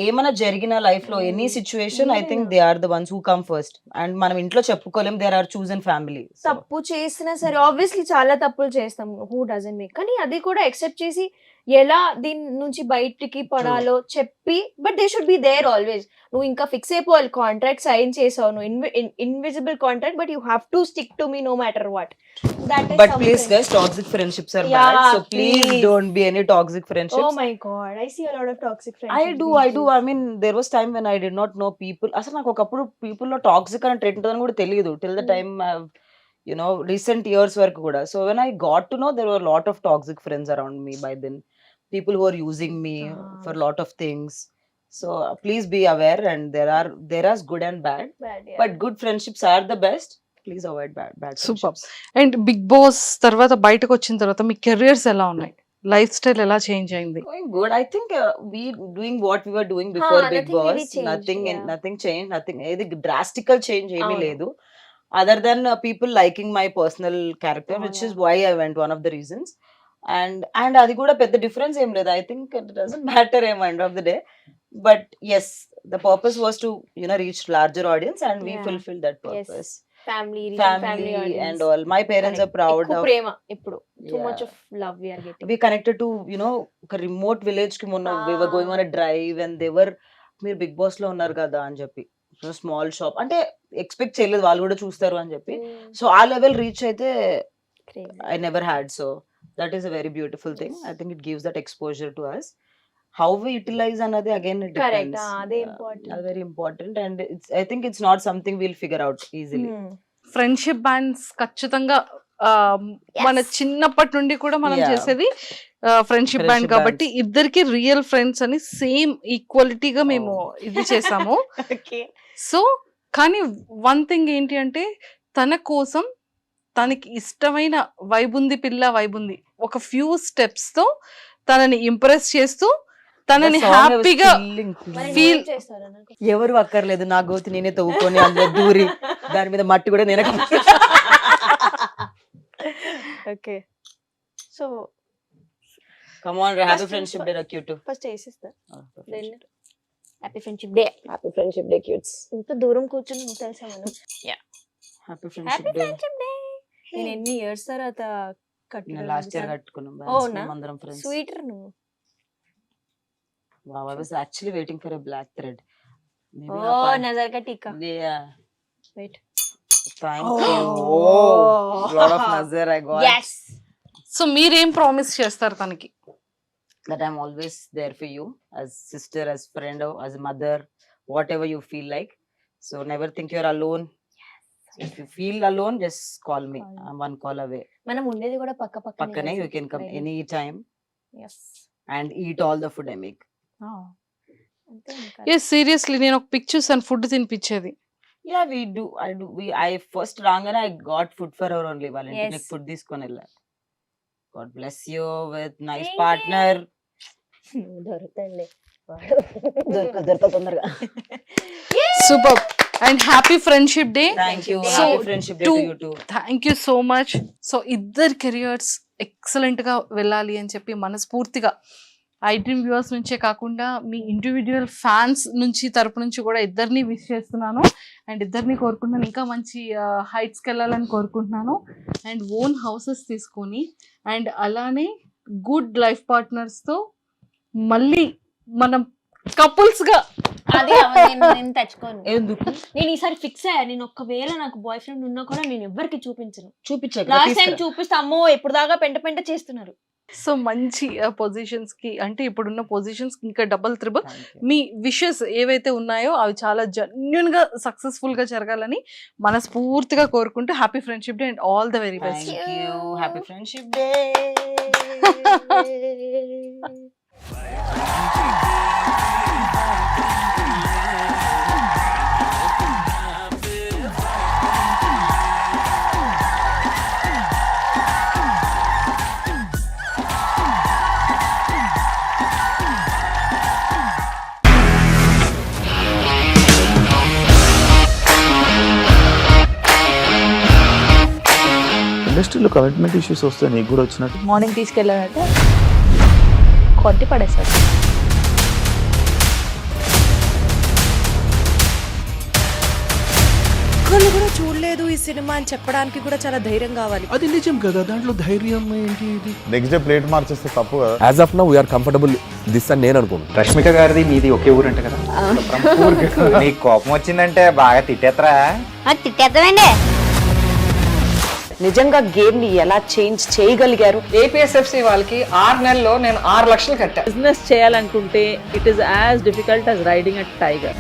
ఏమైనా జరిగిన లైఫ్ లో any situation I think they are the ones who come first. And మనం ఇంట్లో చెప్పుకోలేం, దేర్ ఆర్ చూజన్ ఫ్యామిలీ. తప్పు చేసినా సరే ఆబ్వియస్లీ చాలా తప్పులు చేస్తాం, హూ డజంట్ మేక్, కానీ అది కూడా ఎక్సెప్ట్ చేసి ఎలా దీని నుంచి బయటికి పడాలో చెప్పి, but they should be there always. నువ్వు ఇంకా ఫిక్స్ అయిపోవాలి, కాంట్రాక్ట్ సైన్ చేసావు, నువ్వు invisible contract, but you have to stick to me no matter what. But please guys, toxic friendships are bad. Yeah, So please please. don't be any toxic friendships. Oh my god, I see a lot of toxic friends. I do. I mean, there was time when I did not know people. అసలు నాకు ఒకప్పుడు people లో టాక్సిక్ అనే ట్రెండ్ ఉంటుందని కూడా తెలియదు. Till the time I've, you know, recent years వరకు కూడా. So when I got to know, there were a lot of toxic friends around me by then. People who are using me for a lot of things. So please be aware, and there are good and bad. But good friendships are the best. Please avoid bad super. friendships. And Bigg Boss తర్వాత బయటకు వచ్చిన తర్వాత మీ కెరియర్స్ ఎలా ఉన్నాయి, లైఫ్ స్టైల్ ఎలా చేంజ్ అయింది? Going good. I think we doing what we were doing before Big nothing Boss. really changed, Nothing changed. Nothing. Any drastical change ఏమీ అవును. లేదు. Other than people liking my personal character, which is why I went, one of the reasons. And అది కూడా పెద్ద డిఫరెన్స్ ఏం లేదు. I think it doesn't matter end of the day. But yes, the purpose was to, you know, reach larger audience, and we Yeah. fulfilled that purpose. Family Family and all. My parents are proud ఎక్కువ of. ప్రేమ ఇప్పుడు too Yeah. much of love we are getting. We connected to, you know, ఒక రిమోట్ విలేజ్ కి మొన్న we were going on a drive and they were, మీరు బిగ్ బాస్ లో ఉన్నారు కదా అని చెప్పి, స్మాల్ షాప్ అంటే ఎక్స్పెక్ట్ చేయలేదు వాళ్ళు కూడా చూస్తారు అని చెప్పి. సో ఆ లెవెల్ రీచ్ అయితే Crazy. I never had. So that is a very beautiful thing. I think it gives that exposure to us. How we utilize another, again, it Correct. depends. అదే important. That's very important, and I think it's not something we'll figure out easily. Friendship bands ఖచ్చితంగా మన చిన్నప్పటి నుండి కూడా మనం Yeah. చేసేది ఫ్రెండ్షిప్ బ్యాండ్ Friendship కాబట్టి ఇద్దరికి రియల్ ఫ్రెండ్స్ అని సేమ్ ఈక్వాలిటీగా మేము ఇది చేసాము. Okay. సో కానీ వన్ థింగ్ ఏంటి అంటే తన కోసం తనకి ఇష్టమైన వైబుంది పిల్ల వైబుంది ఒక ఫ్యూ స్టెప్స్ తో తనని ఇంప్రెస్ చేస్తూ తనని The song I was హ్యాపీగా feeling. మరి Feel- నువ్వేం చేస్తారా నాకు? ఎవరు అక్కర్లేదు, నా గోతి నేనే తవ్వుకొని అందులో దూరి దాని మీద మట్టి కూడా నేనే Okay. So come on happy First- friendship day cute. First వేసిస్తా, then happy friendship day. Happy friendship day cutes. ఇంత దూరం కూర్చొని తెలుసా మనం. Happy happy friendship day. Friendship day. నేను ఎన్ని ఇయర్స్ తర్వాత లాస్ట్ ఇయర్ కట్టుకున్నాం అవునా? అందరం ఫ్రెండ్స్. స్వీటర్ నువ్వు. Wow, I was actually waiting for a black thread. Maybe ఓ నజర్ కా టీకా. Yeah. Wait. Thank Oh. you. Oh, lot of nazar I got. Yes. So మీరేం ప్రామిస్ చేస్తారు తనకి? That I'm always there for you, as sister, as friend, or as mother, whatever you feel like. So never think you're alone. If you feel alone, just call me. I'm one call away. మనం ఉండేది కూడా పక్క Pakkane, you can come anytime yes. and eat all the food I make. అంతే ఇంకా. ఏ సీరియస్లీ నేను ఒక పిక్ చూసాను food తినిపించేది. Yeah, we do. I first rangana I got food for her only. Valentine Yes. food తీసుకొని వెళ్ళా. God bless you with nice Thank partner. దొరుకుతాండి. దొరక తొందరగా. Super and happy friendship day. Thank you. So, Happy friendship day to you too. Thank you so much. So ఇద్దరు కెరియర్స్ ఎక్సలెంట్ గా వెళ్ళాలి అని చెప్పి మనస్ఫూర్తిగా ఐ డ్రీమ్ వ్యూవర్స్ నుంచే కాకుండా మీ ఇండివిజువల్ ఫ్యాన్స్ నుంచి తరపు నుంచి కూడా ఇద్దరిని విష్ చేస్తున్నాను అండ్ ఇద్దరిని కోరుకుంటున్నాను ఇంకా మంచి హైట్స్కి వెళ్ళాలని కోరుకుంటున్నాను అండ్ ఓన్ హౌసెస్ తీసుకొని అండ్ అలానే గుడ్ లైఫ్ పార్ట్నర్స్తో మళ్ళీ మనం కపుల్స్గా అది నేను తెచ్చుకోను. ఎందుకు నేను ఈసారి ఫిక్స్ అయ్యా, నేను ఒకవేళ నాకు బాయ్ ఫ్రెండ్ ఉన్నా కూడా నేను ఎవరికి చూపించను. చూపించాక లాస్ట్ టైం చూపిస్తే అమ్మో ఎప్పుడు దాకా పెంట చేస్తున్నారు. సో మంచి పొజిషన్స్కి అంటే ఇప్పుడున్న పొజిషన్స్కి ఇంకా డబుల్ త్రిబుల్ మీ విషెస్ ఏవైతే ఉన్నాయో అవి చాలా జెన్యున్గా సక్సెస్ఫుల్గా జరగాలని మనస్ఫూర్తిగా కోరుకుంటూ happy friendship day and all the very best. Happy friendship day. ఇండస్ట్రీలో కమిట్మెంట్ ఇష్యూస్ వస్తే నీకు కూడా వచ్చినట్టు మార్నింగ్ తీసుకెళ్ళానంటే కొట్టి పడేస్తారు. ఒక్కళ్ళు కూడా చూడలేదు ఈ సినిమా అని చెప్పడానికి కూడా చాలా ధైర్యం కావాలి. అది నిజం కదా, దాంట్లో ధైర్యం ఏంటి? ఇది నెక్స్ట్ డే ప్లేట్ మార్చేస్తే తప్పు కదా. As of now we're comfortable this అని నేను అనుకుంటున్నాను. రష్మిక గారిది మీది ఒకే ఊరు అంట కదా? నీకు కోపం వచ్చిందంటే బాగా తిట్టేత్తరా? తిట్టేద్దామండి. నిజంగా గేమ్ ని ఎలా చేంజ్ చేయగలిగారు? ఏపీఎస్ఎఫ్సి వాళ్ళకి 6 నెలల్లో నేను 6 లక్షలు కట్టా. బిజినెస్ చేయాలనుకుంటే it is as difficult as riding a tiger.